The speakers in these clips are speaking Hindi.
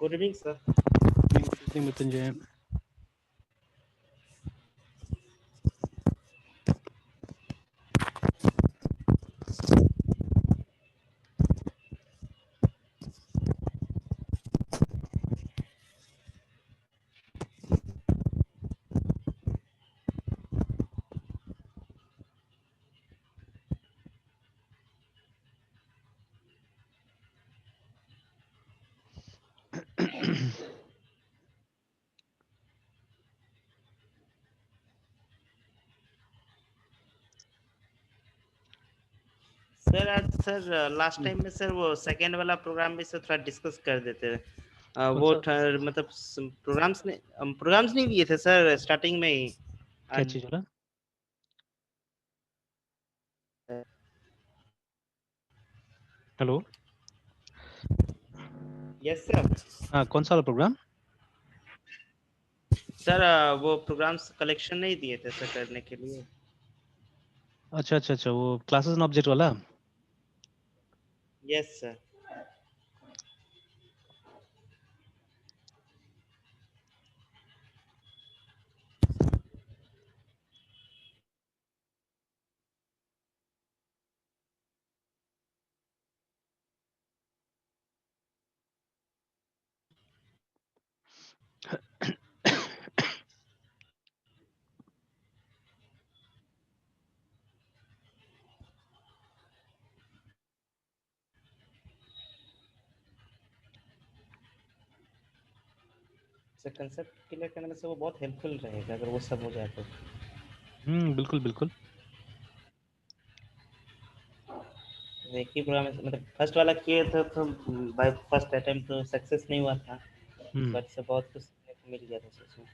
Good evening, sir. Good evening, Mrityunjay. Sir last time में सर वो सेकेंड वाला प्रोग्राम में से थोड़ा डिस्कस कर देते कौन वो सा मतलब प्रोग्राम्स नहीं दिए थे सर स्टार्टिंग में ही क्या चीज वाला? हेलो। Yes sir. हाँ, कौन सा वाला प्रोग्राम? सर वो प्रोग्राम्स कलेक्शन नहीं दिए थे सर करने के लिए। अच्छा अच्छा अच्छा, वो क्लासेस एंड ऑब्जेक्ट वाला। Yes sir. Sir concept clear करने से वो बहुत हेल्पफुल रहेगा अगर वो सब हो जाए तो। बिल्कुल बिल्कुल। एक ही प्रोग्राम मतलब फर्स्ट वाला किए थे तो बाय फर्स्ट अटेम्प्ट तो सक्सेस नहीं हुआ था, हम्म बट से बहुत कुछ सीखने को मिल गया था सोचो।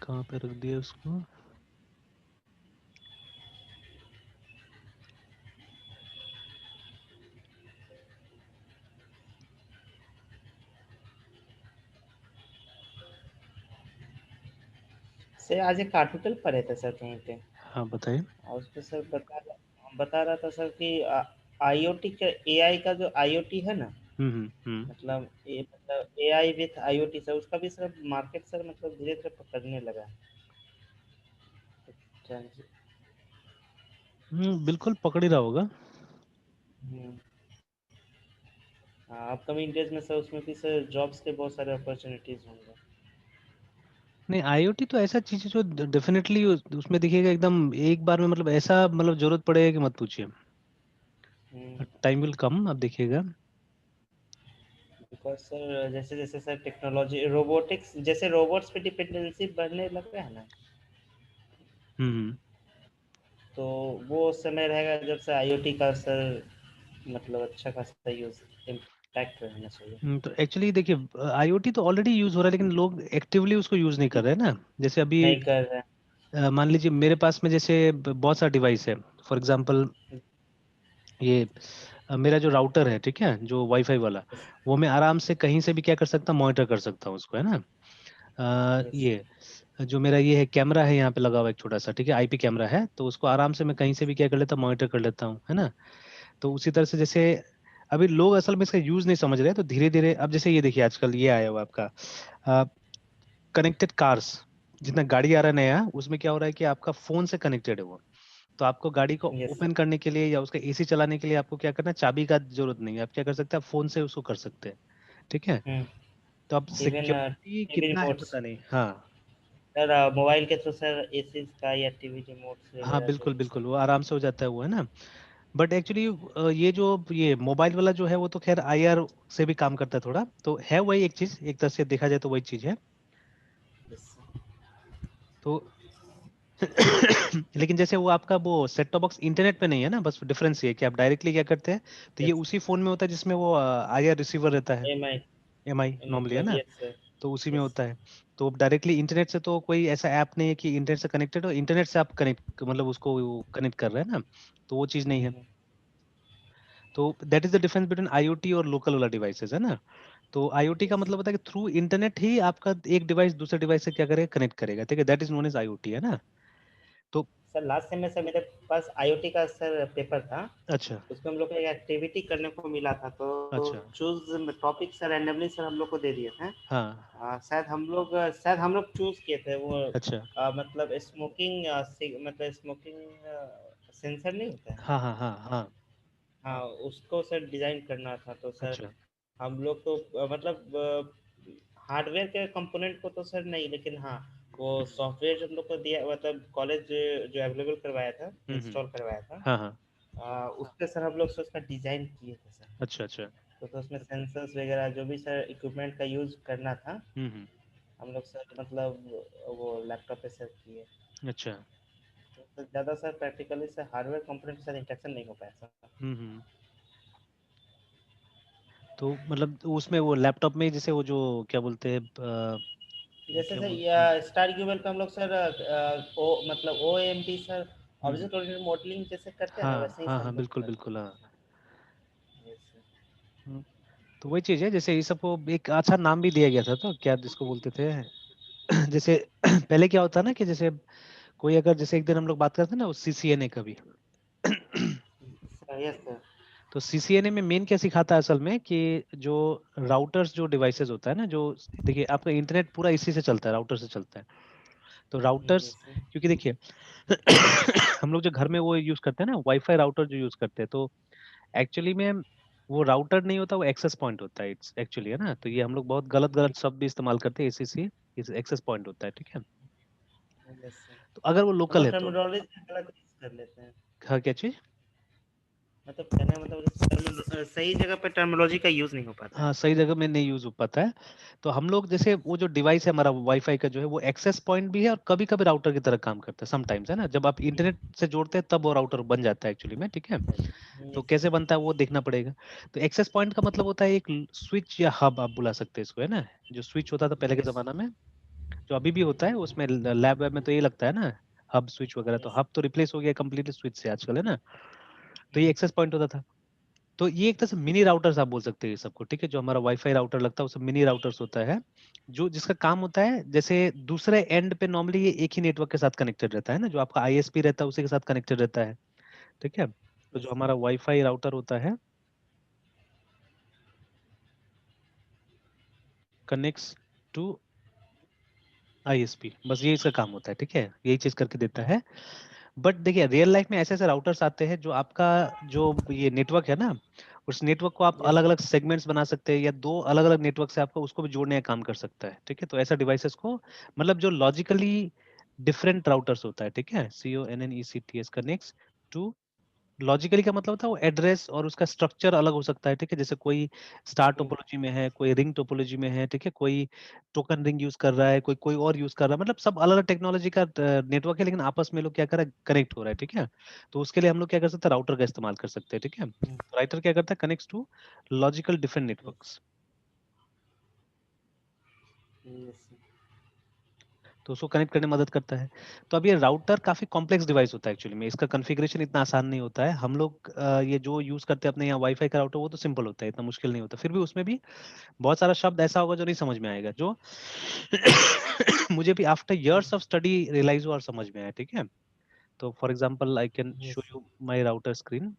कहाँ पे रख दिया उसको? सर आज एक आर्टिकल पढ़े थे सर कहीं पे, हाँ बताइए। और उसपे सर बता रहा था सर कि आईओटी का एआई का जो आईओटी है ना, हम्म। मतलब एआई विथ आईओटी सर उसका भी सर मार्केट सर मतलब धीरे धीरे पकड़ने लगा है। बिल्कुल पकड़ ही रहा होगा। अपकमिंग डेज में सर उसमें भी सर जॉब्स के बहुत सारे अपॉर्चुनिटीज होंगे। नहीं, आईओटी तो ऐसा चीज है जो डेफिनेटली उसमें देखिएगा एकदम एक बार में, मतलब ऐसा मतलब जरूरत पड़ेगा कि मत पूछिए। टाइम विल कम, अब देखिएगा। बिकॉज सर जैसे जैसे सर टेक्नोलॉजी रोबोटिक्स जैसे रोबोट्स पे डिपेंडेंसी बढ़ने लग रहा है ना, हम्म तो वो समय रहेगा जब से आईओटी का सर मतलब अच्छा खासा यूज इम्पैक्ट रहना चाहिए। तो एक्चुअली देखिए, आईओटी तो ऑलरेडी यूज हो रहा है, लेकिन लोग एक्टिवली उसको यूज नहीं कर रहे हैं ना। जैसे अभी नहीं कर रहे मान लीजिए मेरे पास में जैसे बहुत सारा डिवाइस है। फॉर एग्जांपल ये मेरा जो राउटर है, ठीक है, जो वाईफाई वाला, हैं। वो मैं आराम से कहीं से भी क्या कर सकता हूँ, मॉनिटर कर सकता हूँ उसको, है ना। यस ये जो मेरा ये है कैमरा है यहाँ पे लगा हुआ एक छोटा सा, ठीक है, आईपी कैमरा है, तो उसको आराम से मैं कहीं से भी क्या कर लेता हूँ, मॉनिटर कर लेता हूँ, है ना। तो उसी तरह से जैसे अभी लोग असल में इसका यूज नहीं समझ रहे हैं, तो धीरे धीरे अब जैसे ये देखिए आजकल ये आया हुआ आपका कनेक्टेड कार्स। जितना गाड़ी आ रहा है नया, उसमें क्या हो रहा है कि आपका फोन से कनेक्टेड है वो। तो आपको गाड़ी को यस ओपन करने के लिए या उसका एसी चलाने के लिए आपको क्या करना है, चाबी का जरूरत नहीं है, आप क्या कर सकते हैं, आप फोन से उसको कर सकते हैं, ठीक है। तो अब इवन सिक्योरिटी टीवी कितना है रिमोट्स पता नहीं। हाँ सर मोबाइल के थ्रू सर एसी का या टीवी रिमोट्स हाँ, वगैरह जो बिल्कुल भी बिल्कुल, सर। वो आराम से हो जाता है वो, है ना। बट एक्चुअली ये मोबाइल वाला जो है वो तो खैर आईआर से भी काम करता है थोड़ा, तो है वही एक चीज, एक तरह से देखा जाए तो वही चीज है। यस तो लेकिन जैसे वो आपका वो सेट टॉप बॉक्स इंटरनेट पे नहीं है ना, बस डिफरेंस ये है कि आप डायरेक्टली क्या करते हैं, तो ये यस उसी फोन में होता है जिसमें वो आईआर रिसीवर रहता है, एम आई एमआई नॉर्मली, है मतलब ना। Yes sir. तो उसी में यस। होता है। तो डायरेक्टली इंटरनेट से तो कोई ऐसा ऐप नहीं है कि इंटरनेट से कनेक्टेड हो, इंटरनेट से आप कनेक्ट मतलब उसको कनेक्ट कर रहे हैं ना, तो वो चीज़ नहीं है। तो that is the difference between IoT और लोकल वाला डिवाइसेस, है ना। तो आईओटी का यस मतलब होता है कि थ्रू इंटरनेट ही आपका एक डिवाइस दूसरे डिवाइस से क्या करेगा, कनेक्ट करेगा, ठीक है, that is known as IoT, है ना। तो सर, लास्ट सेम में सर मेरे पास आईओटी का सर पेपर था। अच्छा उसमें हम लोग को एक एक्टिविटी करने को मिला था, तो अच्छा। Choose topic sir randomly sir हम लोग को दे दिए थे। हाँ शायद हम लोग चूज किए थे वो। अच्छा। मतलब स्मोकिंग, मतलब स्मोकिंग सेंसर नहीं होता है। हाँ हाँ हाँ हाँ। हाँ, उसको सर डिजाइन करना था, तो सर अच्छा। हम लोग तो मतलब हार्डवेयर के कंपोनेंट को तो सर नहीं, लेकिन हाँ, वो सॉफ्टवेयर जो हम लोग को दिया, मतलब कॉलेज जो अवेलेबल करवाया था, इंस्टॉल करवाया था, हाँ हाँ। उस पे सर हम लोग से उसका डिजाइन किए थे सर। अच्छा अच्छा। तो उसमें सेंसर्स वगैरह जो भी सर इक्विपमेंट का यूज करना था, हम्म। हम लोग सर मतलब वो लैपटॉप पे सर किए। अच्छा। तो ज़्यादा sir practically sir hardware component के साथ इंटरेक्शन नहीं हो पाया सर। हम्म। तो मतलब उसमें वो लैपटॉप में जैसे वो जो क्या बोलते हैं जैसे क्या सर बोलते या हैं। स्टार क्यूबल पे हम लोग सर ओ मतलब ओ एम पी सर, हम्म। ऑब्जेक्ट ओरिएंटेड मॉडलिंग जैसे करते हैं ना, हाँ वैसे ही हाँ सर हाँ हम लोग बिल्कुल करते बिल्कुल हाँ। हैं। Yes, sir। हम्म। तो वही चीज है, जैसे ये सबको एक अच्छा नाम भी दिया गया था, तो क्या जिसको बोलते थे जैसे पहले क्या होता ना कि जैसे कोई अगर जैसे एक दिन हम लोग बात करते हैं ना सीसीएनए का भी सर यस सर। तो सीसीएनए में मेन क्या सिखाता है असल में कि जो राउटर्स जो डिवाइसेस होता है ना, जो देखिए आपका इंटरनेट पूरा इसी से चलता है, राउटर से चलता है। तो राउटर्स, यस सर। क्योंकि देखिए हम लोग जो घर में वो यूज करते हैं ना वाईफाई राउटर जो यूज करते हैं, तो एक्चुअली में वो राउटर नहीं होता, वो एक्सेस पॉइंट होता है इट्स एक्चुअली, है ना। तो ये हम लोग बहुत गलत गलत शब्द भी इस्तेमाल करते हैं, एसीसी एक्सेस पॉइंट होता है, ठीक है। Yes sir. तो अगर वो हम लोकल लोग है तो टर्मिनोलॉजी गलत यूज कर लेते हैं। हाँ क्या चीज। मतलब कहने का मतलब सही जगह पे टर्मिनोलॉजी का यूज नहीं हो पाता है। हाँ सही जगह में नहीं यूज हो पाता है। तो हम लोग जैसे वो जो डिवाइस है हमारा वाईफाई का जो है वो एक्सेस पॉइंट भी है और कभी कभी राउटर की तरह काम करता है समटाइम्स, है ना। जब आप इंटरनेट से जोड़ते हैं तब वो राउटर बन जाता है एक्चुअली में, ठीक है। तो यस कैसे सर। बनता है वो देखना पड़ेगा। तो एक्सेस पॉइंट का मतलब होता है एक स्विच या हब आप बुला सकते हैं इसको, है ना। जो स्विच होता था पहले के यस। जमाना में, जो अभी भी होता है उसमें लैब वैब में तो ये लगता है ना, हब स्विच वगैरह। तो यस। हब तो रिप्लेस हो गया कंप्लीटली स्विच से आजकल, है ना। तो ये एक्सेस पॉइंट होता था। तो ये एक तरह से मिनी राउटर्स आप बोल सकते हैं ये सबको, ठीक है। जो हमारा वाईफाई राउटर लगता है वो सब मिनी राउटर्स होता है, जो जिसका काम होता है जैसे दूसरे एंड पे नॉर्मली ये एक ही नेटवर्क के साथ कनेक्टेड रहता है ना, जो आपका आईएसपी रहता है उसी के साथ कनेक्टेड रहता है, ठीक है। तो जो यस हमारा वाईफाई राउटर होता है कनेक्ट्स टू आईएसपी, बस ये इसका काम होता है, ठीक है, यही चीज करके देता है। बट देखिए रियल लाइफ में ऐसे ऐसे राउटर्स आते हैं जो आपका जो ये नेटवर्क है ना, उस नेटवर्क को आप अलग यस। अलग सेगमेंट्स बना सकते हैं, या दो अलग अलग नेटवर्क से आपको उसको भी जोड़ने का काम कर सकता है, ठीक है। तो ऐसा डिवाइसेस को मतलब जो लॉजिकली डिफरेंट राउटर्स होता है, ठीक है, CONNECTS कनेक्ट्स टू। लॉजिकली का मतलब होता है वो एड्रेस और उसका स्ट्रक्चर अलग हो सकता है, ठीक है। जैसे कोई स्टार टोपोलॉजी में है, कोई रिंग टोपोलॉजी में है, ठीक है, कोई टोकन रिंग यूज कर रहा है, कोई कोई और यूज कर रहा है, मतलब सब अलग अलग टेक्नोलॉजी का नेटवर्क है, लेकिन आपस में लोग क्या कर रहे हैं, कनेक्ट हो रहा है, ठीक है। तो उसके लिए हम लोग क्या कर सकते हैं, राउटर का इस्तेमाल कर सकते हैं, ठीक है। तो राइटर क्या करता है, connects to logical different networks. Yes. तो उसको कनेक्ट करने में मदद करता है। तो अब ये राउटर काफी कॉम्प्लेक्स डिवाइस होता है एक्चुअली में, इसका कॉन्फ़िगरेशन इतना आसान नहीं होता है। हम लोग ये जो यूज करते हैं अपने यहाँ वाईफाई का राउटर वो तो सिंपल होता है, इतना मुश्किल नहीं होता। फिर भी उसमें भी बहुत सारा शब्द ऐसा होगा जो नहीं समझ में आएगा, जो मुझे भी after years of study realise हुआ और समझ में आया, ठीक है। तो for example I can show yes. You my router screen.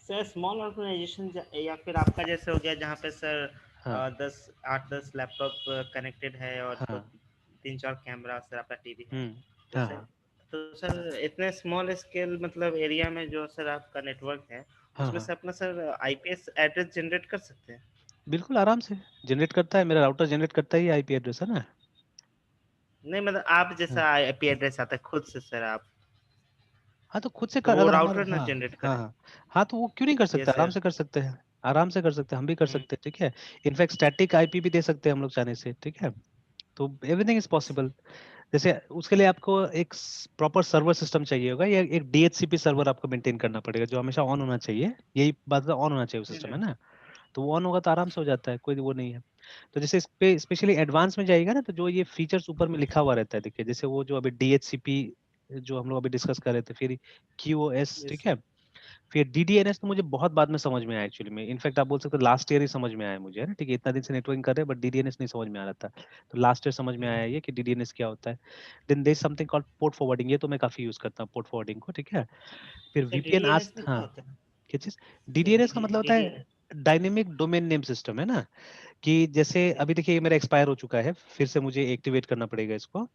Sir small organisation या फिर आपका जैसे हो गया जहाँ पे सर हाँ 10 8 10 लैपटॉप कनेक्टेड है, और हाँ। 3 4 कैमरा, सर आपका टीवी है। तो हाँ सर हाँ तो सर इतने स्मॉल स्केल मतलब एरिया में जो सर आपका नेटवर्क है, हाँ उसमें हाँ से अपना सर आईपीएस एड्रेस जनरेट कर सकते हैं। बिल्कुल आराम से जनरेट करता है, मेरा राउटर जनरेट करता ही आईपी एड्रेस, है ना। नहीं मतलब आप हाँ जैसा आईपी एड्रेस आता है खुद से सर आप, हाँ तो खुद से तो कर, वो अगर हमारे राउटर ना हाँ जनरेट हाँ करे। हाँ हाँ तो वो क्यों नहीं कर सकते, यस आराम सर। से कर सकते हैं, आराम से कर सकते हैं, हम भी कर हम्म। सकते हैं, ठीक है। इनफैक्ट स्टैटिक आईपी भी दे सकते हैं हम लोग चाहने से, ठीक है। तो एवरीथिंग इज यस। पॉसिबल। जैसे उसके लिए आपको एक प्रॉपर सर्वर सिस्टम चाहिए होगा, या एक डीएचसीपी सर्वर आपको मेंटेन करना पड़ेगा जो हमेशा ऑन होना चाहिए, यही बात ऑन होना चाहिए वो सिस्टम, है ना। तो वो ऑन होगा तो आराम से हो जाता है, कोई वो नहीं है। तो जैसे इस पे स्पेशली एडवांस में जाइएगा ना, तो जो ये फीचर्स ऊपर में लिखा हुआ रहता है, देखिए जैसे वो जो अभी DHCP जो हम लोग अभी डिस्कस कर रहे थे, फिर QoS, ठीक है, फिर DDNS तो मुझे बहुत बाद में समझ में आया एक्चुअली में। इनफैक्ट आप बोल सकते हो लास्ट ईयर ही समझ में आया मुझे, है ना, ठीक है, इतना दिन से नेटवर्किंग कर रहे हैं बट DDNS नहीं समझ में आ रहा था, तो लास्ट ईयर समझ में आया ये कि DDNS क्या होता है। Then there something called port forwarding, ये तो मैं काफी यूज करता हूँ पोर्ट फॉरवर्डिंग को, ठीक है। फिर सर VPN आज, डीडीएनएस में क्या हाँ, होता है? क्या चीज? सर DDNS का मतलब होता है डीडीएनएस। डायनेमिक डोमेन नेम सिस्टम, है ना, कि जैसे ओके। अभी देखिए ये मेरा एक्सपायर हो चुका है, फिर से मुझे एक्टिवेट करना पड़ेगा इसको।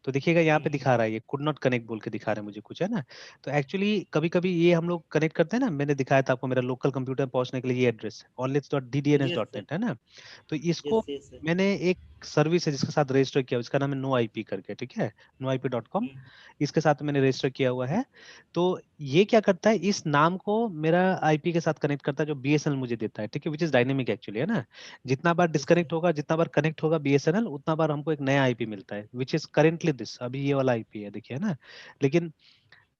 तो देखिएगा यहाँ पे दिखा रहा है, ये कुड नॉट कनेक्ट बोल के दिखा रहा है मुझे कुछ, है ना। तो एक्चुअली कभी कभी ये हम लोग कनेक्ट करते हैं ना, मैंने दिखाया था आपको मेरा लोकल कंप्यूटर पहुंचने के लिए ये एड्रेस यस सर। onlets.ddns.net, है ना। तो इसको यस यस सर। मैंने एक सर्विस है जिसके साथ रजिस्टर किया, इसका नाम है नो आईपी करके, ठीक है, noip.com, इसके साथ मैंने रजिस्टर किया हुआ है। तो ये क्या करता है, इस नाम को मेरा आईपी के साथ कनेक्ट करता है जो BSNL मुझे देता है, ठीक है, विच इज डायनेमिक एक्चुअली, है ना। जितना बार यस सर। डिस्कनेक्ट होगा, जितना बार कनेक्ट होगा BSNL, उतना बार हमको एक नया आईपी मिलता है, विच इज करेंटली दिस, अभी ये वाला आईपी है, देखिए, है ना। लेकिन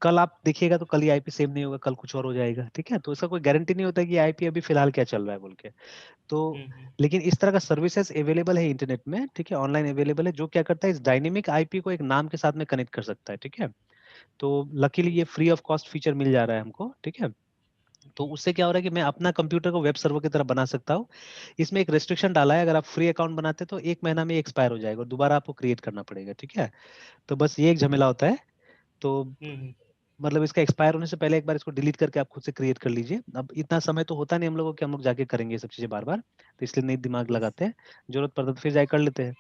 कल आप देखिएगा तो कल ये आईपी सेम नहीं होगा, कल कुछ और हो जाएगा, ठीक है। तो इसका कोई गारंटी नहीं होता कि आईपी अभी फिलहाल क्या चल रहा है बोल के। तो लेकिन इस तरह का सर्विसेज अवेलेबल है इंटरनेट में, ठीक है, ऑनलाइन अवेलेबल है, जो क्या करता है इस डायनेमिक आईपी को एक नाम के साथ में कनेक्ट कर सकता है, ठीक है। तो लकीली ये फ्री ऑफ कॉस्ट फीचर मिल जा रहा है हमको, ठीक है। तो उससे क्या हो रहा है कि मैं अपना कंप्यूटर को वेब सर्वर की तरह बना सकता हूँ। इसमें एक रेस्ट्रिक्शन डाला है, अगर आप फ्री अकाउंट बनाते तो 1 महीना में एक्सपायर हो जाएगा और दोबारा आपको क्रिएट करना पड़ेगा, ठीक है। तो बस ये एक झमेला होता है। तो मतलब इसका एक्सपायर होने से पहले एक बार इसको डिलीट करके आप खुद से क्रिएट कर लीजिए। अब इतना समय तो होता नहीं हम लोगों को कि हम लोग जाके करेंगे ये सब चीजें बार बार, तो इसलिए नहीं दिमाग यस। लगाते हैं, जरूरत पड़ता है तो फिर जाके कर लेते हैं।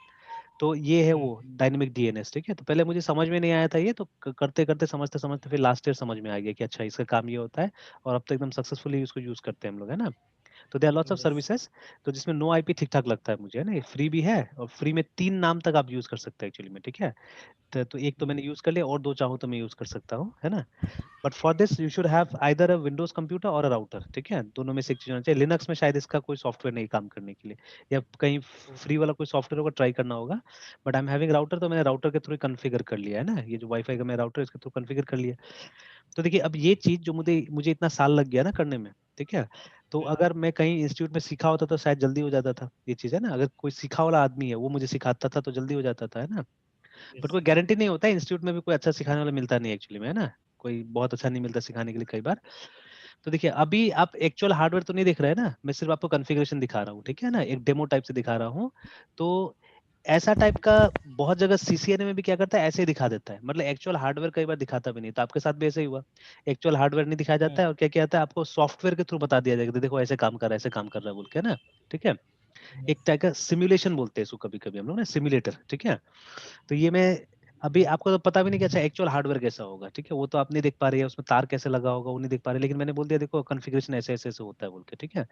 तो ये है वो डायनेमिक DNS, ठीक है। तो पहले मुझे समझ में नहीं आया था ये, तो करते करते समझते समझते फिर लास्ट ईयर समझ में आ गया कि अच्छा इसका काम ये होता है, और अब तो एकदम सक्सेसफुली इसको यूज करते हैं हम लोग, है ना। तो they are lots of yes. Services, तो जिसमें नो आईपी ठीक ठाक लगता है मुझे, है ना, ये फ्री भी है, और फ्री में 3 नाम तक आप यूज कर सकते हैं एक्चुअली में, ठीक है। तो एक तो मैंने यूज कर लिया, और 2 चाहूँ तो मैं यूज कर सकता हूँ, है ना। But for this you should have either a Windows computer और अ राउटर, ठीक है, दोनों में से एक चीज होना चाहिए। लिनक्स में शायद इसका कोई सॉफ्टवेयर नहीं काम करने के लिए, या कहीं फ्री वाला कोई सॉफ्टवेयर होगा, ट्राई करना होगा। But I am having router, तो मैंने राउटर के थ्रू कॉन्फ़िगर कर लिया है ना, ये जो वाईफाई का मेरा राउटर है इसके थ्रू कॉन्फ़िगर कर लिया। तो देखिए अब ये चीज जो मुझे मुझे इतना साल लग गया ना करने में, ठीक है। तो अगर मैं कहीं इंस्टीट्यूट में सीखा होता तो शायद जल्दी हो जाता था ये चीज, है ना। अगर कोई सीखा वाला आदमी है वो मुझे सिखाता था तो जल्दी हो जाता था, है ना। बट कोई गारंटी नहीं होता है, इंस्टीट्यूट में भी कोई अच्छा सिखाने वाला मिलता नहीं एक्चुअली में, है ना। कोई बहुत अच्छा नहीं मिलता सिखाने के लिए कई बार। तो देखिए अभी आप एक्चुअल हार्डवेयर तो नहीं दिख रहे हैं ना, मैं सिर्फ आपको कॉन्फ़िगरेशन दिखा रहा हूँ, ठीक है ना, एक डेमो टाइप से दिखा रहा हूँ। तो ऐसा टाइप का बहुत जगह CCNA में भी क्या करता है, ऐसे ही दिखा देता है, मतलब एक्चुअल हार्डवेयर कई बार दिखाता भी नहीं। तो आपके साथ भी ऐसे ही हुआ, एक्चुअल हार्डवेयर नहीं दिखाया जाता है, और क्या किया जाता है, आपको सॉफ्टवेयर के थ्रू बता दिया जाएगा, देखो ऐसे काम कर रहा है, ऐसे काम कर रहा है बोल के, ना, ठीक है। एक टाइप का सिमुलेशन बोलते हैं इसको कभी कभी हम लोग ना, सिमुलेटर, ठीक है। तो ये मैं अभी आपको तो पता भी नहीं कि अच्छा एक्चुअल हार्डवेयर कैसा होगा, ठीक है, वो तो आप नहीं देख पा रही है, उसमें तार कैसे लगा होगा वो नहीं देख पा रहे, लेकिन मैंने बोल दिया देखो कॉन्फ़िगरेशन ऐसे ऐसे ऐसे होता है बोल के, ठीक है।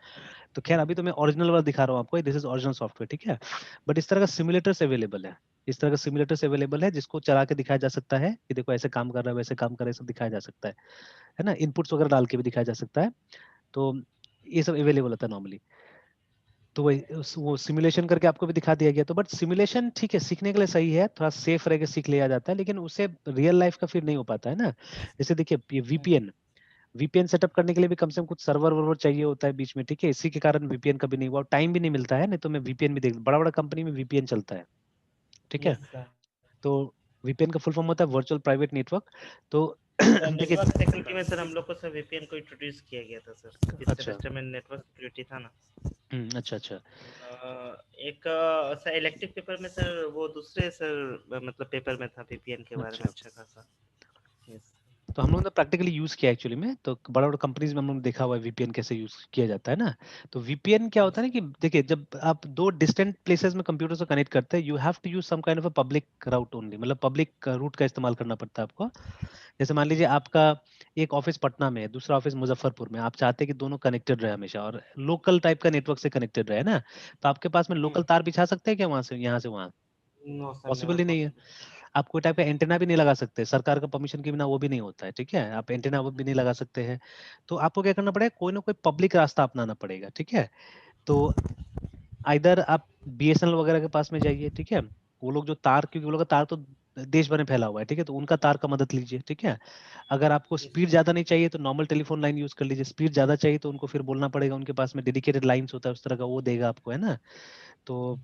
तो खैर अभी तो मैं ओरिजिनल वाला दिखा रहा हूँ आपको, दिस इज ओरिजिनल सॉफ्टवेयर, ठीक है। बट इस तरह का सिमुलेटर्स अवेलेबल है, इस तरह का सिमुलेटर्स अवेलेबल है जिसको चला के दिखाया जा सकता है कि देखो ऐसे काम कर रहा है, वैसे काम कर रहा है, सब दिखाया जा सकता है ना, इनपुट्स वगैरह डाल के भी दिखाया जा सकता है। तो ये सब अवेलेबल होता है नॉर्मली। तो वही वो सिमुलेशन करके आपको भी दिखा दिया गया। तो बट सिमुलेशन ठीक है, सीखने के लिए सही है, थोड़ा सेफ रह के सीख लिया जाता है, लेकिन उससे रियल लाइफ का फिर नहीं हो पाता है ना। जैसे देखिए ये VPN सेटअप करने के लिए भी कम से कम कुछ सर्वर वर्वर चाहिए होता है बीच में, ठीक है, इसी के कारण VPN कभी नहीं हुआ, टाइम भी नहीं मिलता है, नहीं तो मैं VPN भी देख, बड़ा बड़ा कंपनी में VPN चलता है, ठीक है। Yes sir. तो VPN का फुल फॉर्म होता है वर्चुअल प्राइवेट नेटवर्क। तो सर देखिए, नेटवर्क सिक्योरिटी में सर हम लोग को सर वीपीएन को इंट्रोड्यूस किया गया था सर, इस अच्छा, सेमेस्टर में नेटवर्क सिक्योरिटी था ना। अच्छा अच्छा। एक सर इलेक्टिव पेपर में सर वो दूसरे सर मतलब पेपर में था वीपीएन के बारे में अच्छा, अच्छा खासा। यस। तो हम लोग ने प्रैक्टिकली यूज किया एक्चुअली में, तो बड़ा बड़ा कंपनीज में हम लोग ने देखा हुआ है VPN कैसे यूज किया जाता है ना। तो VPN क्या होता है ना कि देखिए जब आप 2 डिस्टेंट प्लेसेस में कंप्यूटर से कनेक्ट करते हैं, you have to use some kind of a public route only, मतलब पब्लिक रूट का इस्तेमाल करना पड़ता है आपको। जैसे मान लीजिए आपका एक ऑफिस पटना में है, दूसरा ऑफिस मुजफ्फरपुर में, आप चाहते हैं कि दोनों कनेक्टेड रहे हमेशा और लोकल टाइप का नेटवर्क से कनेक्टेड रहे ना, तो आपके पास में लोकल तार बिछा सकते हैं क्या वहां से यहाँ से वहां? नो सर, पॉसिबल नेवर ही नहीं है। पॉसिबल। आप कोई टाइप का एंटेना भी नहीं लगा सकते, सरकार का परमिशन के बिना वो भी नहीं होता है, ठीक है, आप एंटेना वो भी नहीं लगा सकते हैं। तो आपको क्या करना पड़ेगा, कोई ना कोई पब्लिक रास्ता अपनाना पड़ेगा, ठीक है। तो आइदर आप BSNL वगैरह के पास में जाइए, ठीक है, वो लोग जो तार, क्योंकि वो लोग का तार तो देश भर में फैला हुआ है, ठीक है, तो उनका तार का मदद लीजिए, ठीक है। अगर आपको स्पीड ज्यादा नहीं चाहिए तो नॉर्मल टेलीफोन लाइन यूज कर लीजिए, स्पीड ज्यादा चाहिए तो उनको फिर बोलना पड़ेगा, उनके पास में डेडिकेटेड लाइंस होता है उस तरह का, वो देगा आपको, है ना। तो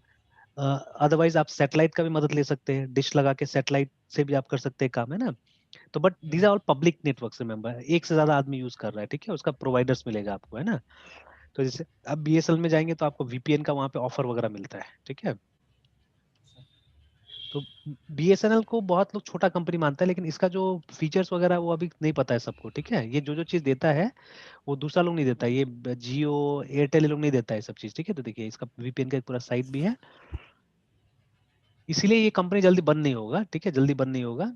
अदरवाइज आप सैटेलाइट का भी मदद ले सकते हैं, डिश लगा के सैटेलाइट से भी आप कर सकते हैं काम, है ना। तो but these are all public networks, remember, एक से ज्यादा आदमी यूज कर रहा है, ठीक है, उसका प्रोवाइडर्स मिलेगा आपको, है ना। तो जैसे अब बीएसएनएल में जाएंगे तो आपको वीपीएन का वहां पे ऑफर वगैरह मिलता है, ठीक है। तो बीएसएनएल को बहुत लोग छोटा कंपनी मानता है, लेकिन इसका जो फीचर्स वगैरह वो अभी नहीं पता है सबको, ठीक है। ये जो जो चीज देता है वो दूसरा लोग नहीं देता, ये जियो एयरटेल ये लोग नहीं देता है सब चीज, ठीक है। तो देखिए इसका वीपीएन का एक पूरा साइट भी है, इसीलिए ये कंपनी जल्दी बंद नहीं होगा, ठीक है, जल्दी बंद नहीं होगा।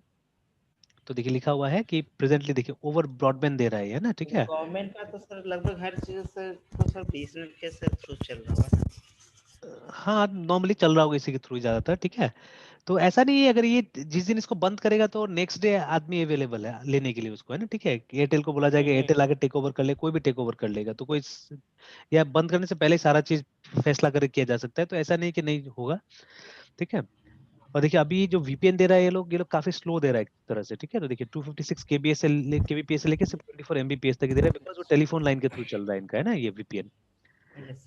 तो देखिए लिखा हुआ है कि प्रेजेंटली देखिए ओवर ब्रॉडबैंड दे रहा है ना, ठीक है। गवर्नमेंट का तो सर लगभग हर चीज से तो सर बीएसएनएल के सर थ्रू चल रहा है। हाँ नॉर्मली चल रहा होगा इसी के थ्रू ज्यादातर, ठीक है। तो ऐसा नहीं है, अगर ये जिस दिन इसको बंद करेगा तो नेक्स्ट डे आदमी अवेलेबल है लेने के लिए उसको, है ना, ठीक है। एयरटेल को बोला जाएगा, एयरटेल आके टेक ओवर कर ले, कोई भी टेक ओवर कर लेगा, तो कोई या बंद करने से पहले सारा चीज फैसला करके किया जा सकता है, तो ऐसा नहीं कि नहीं होगा, ठीक है। और देखिए अभी जो वीपीएन दे रहा है ये लोग काफी स्लो दे रहा है एक तरह से, ठीक है। तो देखिए 256 केबीएस से केबीपीएस से लेके सिर्फ 24 एमबीपीएस तक ही दे रहा है, बिकॉज वो टेलीफोन लाइन के थ्रू चल रहा है इनका, है ना, ये वीपीएन।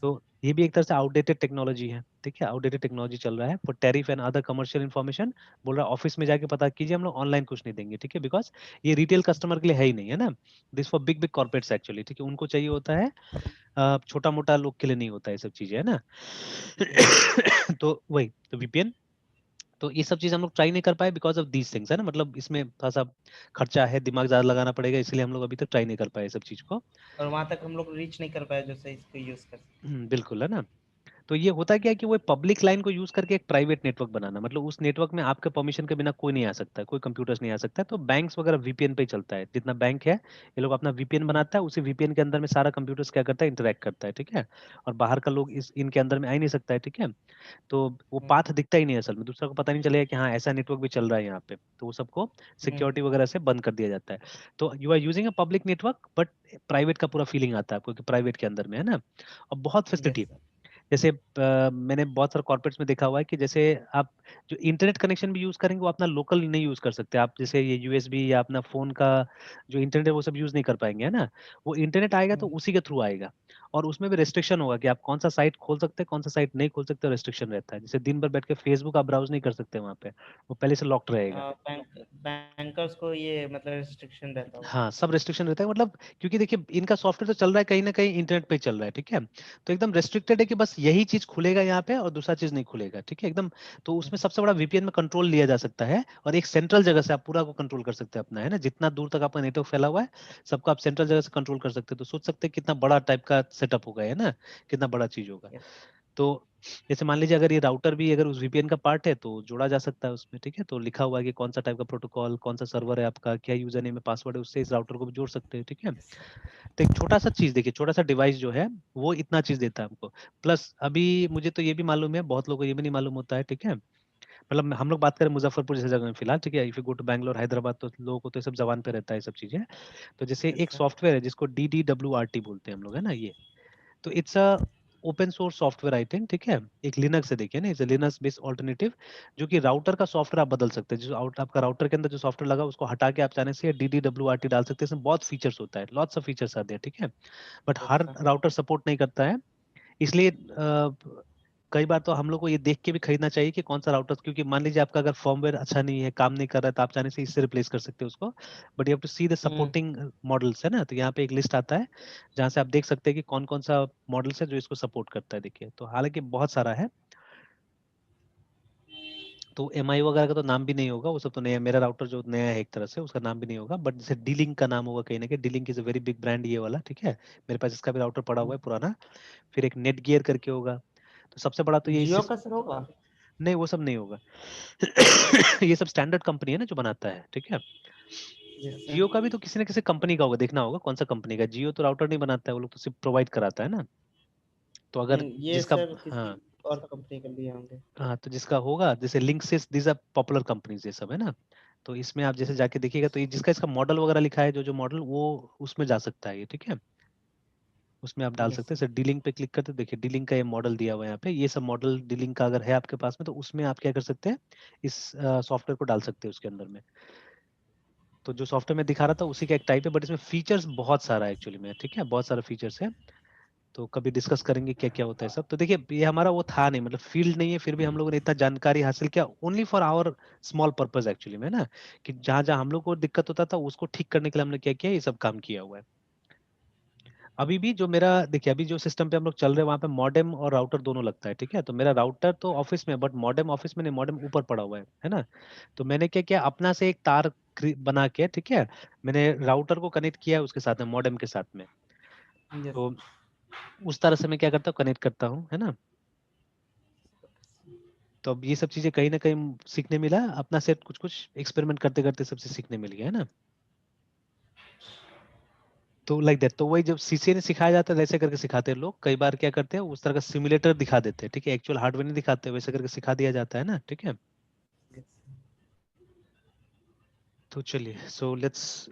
तो ये भी एक तरह से आउटडेटेड टेक्नोलॉजी है, ठीक है, आउटडेटेड टेक्नोलॉजी चल रहा है for tariff and other commercial information. बोल रहा है ऑफिस में जाके पता कीजिए, हम लोग ऑनलाइन कुछ नहीं देंगे, ठीक है, बिकॉज ये रिटेल कस्टमर के लिए है ही नहीं, है ना। This for big big corporates actually, ठीक है, उनको चाहिए होता है, छोटा मोटा लोग के लिए नहीं होता है सब चीजें, है ना। तो वही तो वीपीएन, तो ये सब चीज हम लोग ट्राई नहीं कर पाए बिकॉज ऑफ दीज थिंग्स, है ना, मतलब इसमें थोड़ा सा खर्चा है, दिमाग ज्यादा लगाना पड़ेगा, इसलिए हम लोग अभी तक ट्राई नहीं कर पाए सब चीज को। और वहां तक हम लोग रीच नहीं कर पाए जो सही इसको यूज कर सकते। बिल्कुल, है ना। तो ये होता क्या है कि वो पब्लिक लाइन को यूज करके एक प्राइवेट नेटवर्क बनाना, मतलब उस नेटवर्क में आपके परमिशन के बिना कोई नहीं आ सकता, कोई कंप्यूटर्स नहीं आ सकता। तो बैंक्स वगैरह वीपीएन पे ही चलता है, जितना बैंक है ये लोग अपना वीपीएन बनाता है, उसी वीपीएन के अंदर में सारा कंप्यूटर्स क्या करता है, इंटरेक्ट करता है, ठीक है। और बाहर का लोग इस इनके अंदर में आ ही नहीं सकता है, ठीक है। तो वो पाथ दिखता ही नहीं है असल में, दूसरा को पता नहीं चलेगा कि हाँ ऐसा नेटवर्क भी चल रहा है यहाँ पे, तो वो सबको सिक्योरिटी वगैरह से बंद कर दिया जाता है। तो you are using a public network but private का पूरा फीलिंग आता है आपको कि प्राइवेट के अंदर में, है ना। और बहुत फैसिलिटी, जैसे मैंने बहुत सारे कॉर्पोरेट्स में देखा हुआ है कि जैसे आप जो इंटरनेट कनेक्शन भी यूज करेंगे वो अपना लोकल नहीं यूज कर सकते आप, जैसे ये यूएसबी या अपना फोन का जो इंटरनेट है वो सब यूज नहीं कर पाएंगे, है ना। वो इंटरनेट आएगा तो उसी के थ्रू आएगा, और उसमें भी रेस्ट्रिक्शन होगा कि आप कौन सा साइट खोल सकते हैं, कौन सा साइट नहीं खोल सकते, रेस्ट्रिक्शन रहता है। जैसे दिन भर बैठ के फेसबुक आप ब्राउज नहीं कर सकते वहां पे, वो पहले से लॉक्ड रहेगा। बैंकर्स को ये मतलब रिस्ट्रिक्शन रहता होगा। हाँ सब रेस्ट्रिक्शन रहता है, मतलब क्योंकि देखिए इनका सॉफ्टवेयर तो चल रहा है कहीं ना कहीं इंटरनेट पे चल रहा है, ठीक है। तो एकदम रेस्ट्रिक्टेड है कि बस यही चीज खुलेगा यहाँ पे और दूसरा चीज नहीं खुलेगा, ठीक है, एकदम। तो उसमें सबसे बड़ा वीपीएन में कंट्रोल लिया जा सकता है, और एक सेंट्रल जगह से आप पूरा को कंट्रोल कर सकते हैं अपना, है ना, जितना दूर तक आपका नेटवर्क फैला हुआ है सबको आप सेंट्रल जगह से कंट्रोल कर सकते हैं। तो सोच सकते हैं कितना बड़ा टाइप का सेटअप होगा, है ना, कितना बड़ा चीज होगा। तो जैसे मान लीजिए अगर ये राउटर भी अगर उस वीपीएन का पार्ट है तो जोड़ा जा सकता है उसमें, ठीक है। तो लिखा हुआ है कि कौन सा टाइप का प्रोटोकॉल, कौन सा सर्वर है आपका, क्या यूजर नेम है, पासवर्ड है, उससे इस राउटर को भी जोड़ सकते हैं, ठीक है। तो एक छोटा सा चीज देखिए, छोटा सा डिवाइस जो है वो इतना चीज देता है हमको। प्लस अभी मुझे तो ये भी मालूम है, बहुत लोगों को ये भी नहीं मालूम होता है, ठीक है। मतलब हम लोग बात करें मुजफ्फरपुर जैसे जगह में फिलहाल, ठीक है, if you go to Bangalore Hyderabad तो लोगों को तो ये सब जबान पे रहता है सब चीजें। तो जैसे एक सॉफ्टवेयर है जिसको DDWRT बोलते हैं हम लोग, है ना, ये तो it's a open source software I think, ठीक है। एक लिनक्स से देखिए ना, इट्स लिनक्स बेस्ड ऑल्टरनेटिव, जो कि राउटर का सॉफ्टवेयर आप बदल सकते हैं, जो आपका राउटर के अंदर जो सॉफ्टवेयर लगा उसको हटा के आप चाहने से DDWRT डाल सकते हैं। इसमें बहुत फीचर्स होता है, लॉट्स ऑफ फीचर्स आते हैं, ठीक है। बट हर राउटर सपोर्ट नहीं करता है, इसलिए कई बार तो हम लोग को ये देख के भी खरीदना चाहिए कि कौन सा राउटर, क्योंकि मान लीजिए आपका अगर फर्मवेयर अच्छा नहीं है, काम नहीं कर रहा है, तो आप चाहने से इससे रिप्लेस कर सकते हो उसको। But you have to see the supporting models, है ना। तो यहाँ पे एक लिस्ट आता है जहाँ से आप देख सकते हैं कि कौन कौन सा मॉडल्स है जो इसको सपोर्ट करता है, देखिए। तो हालांकि बहुत सारा है, तो MI वगैरह का तो नाम भी नहीं होगा, वो सब तो नया, मेरा राउटर जो नया है एक तरह से उसका नाम भी नहीं होगा, बट जैसे डीलिंक का नाम होगा कहीं ना कहीं, delink is a very big brand ये वाला, ठीक है। मेरे पास इसका भी राउटर पड़ा हुआ है पुराना। फिर एक नेट गियर करके होगा। तो सबसे बड़ा तो ये जियो का सर होगा। नहीं वो सब नहीं होगा। ये सब स्टैंडर्ड कंपनी है ना जो बनाता है, ठीक है। जियो का भी तो किसी न किसी कंपनी का होगा, देखना होगा कौन सा कंपनी का। जियो तो राउटर नहीं बनाता है, वो लोग तो सिर्फ प्रोवाइड कराता है ना। तो अगर ये जिसका, सर हाँ किसी और कंपनी के लिए होंगे। हाँ, तो जिसका होगा जैसे Linksys, this are popular companies ये सब, है ना। तो इसमें आप जैसे जाके देखिएगा तो ये जिसका इसका मॉडल वगैरह लिखा है, जो जो मॉडल वो उसमें जा सकता है ये, ठीक है। उसमें आप डाल यस सकते हैं। सर। सर डीलिंग पे क्लिक करते, देखिए डीलिंग का ये मॉडल दिया हुआ है यहाँ पे। ये सब मॉडल डीलिंग का अगर है आपके पास में तो उसमें आप क्या कर सकते हैं, इस सॉफ्टवेयर को डाल सकते हैं उसके अंदर में। तो जो सॉफ्टवेयर में दिखा रहा था उसी का एक टाइप है, बट इसमें फीचर्स बहुत सारा है एक्चुअली में, ठीक है, बहुत सारा फीचर्स है। तो कभी डिस्कस करेंगे क्या क्या होता है सब। तो देखिए ये हमारा वो था नहीं, मतलब फील्ड नहीं है, फिर भी हम लोगों ने इतना जानकारी हासिल किया only for our small purpose actually में ना, कि जहां जहां हम लोग को दिक्कत होता था उसको ठीक करने के लिए हमने क्या किया, ये सब काम किया हुआ है। अभी भी जो मेरा देखिए, अभी जो सिस्टम पे हम लोग चल रहे हैं वहां पे मॉडेम और राउटर दोनों लगता है, ठीक है। तो मेरा राउटर तो ऑफिस में, बट मॉडेम ऑफिस में नहीं, मॉडेम ऊपर पड़ा हुआ है ना। तो मैंने क्या किया, अपना से एक तार बना के, ठीक है, मैंने राउटर को कनेक्ट किया है उसके साथ में, मॉडेम के साथ में। यस तो उस तरह से मैं क्या करता हूँ, कनेक्ट करता हूँ, है ना। तो अब ये सब चीजें कहीं ना कहीं सीखने मिला, अपना से कुछ कुछ एक्सपेरिमेंट करते करते सबसे सीखने मिल गया, है ना। तो लाइक दैट, तो वही जब सीसीए ने सिखाया जाता है वैसे करके सिखाते हैं लोग। कई बार क्या करते हैं, उस तरह का सिमुलेटर दिखा देते हैं, ठीक है, एक्चुअल हार्डवेयर नहीं दिखाते, वैसे करके सिखा दिया जाता है ना, ठीक है। यस। तो चलिए, so let's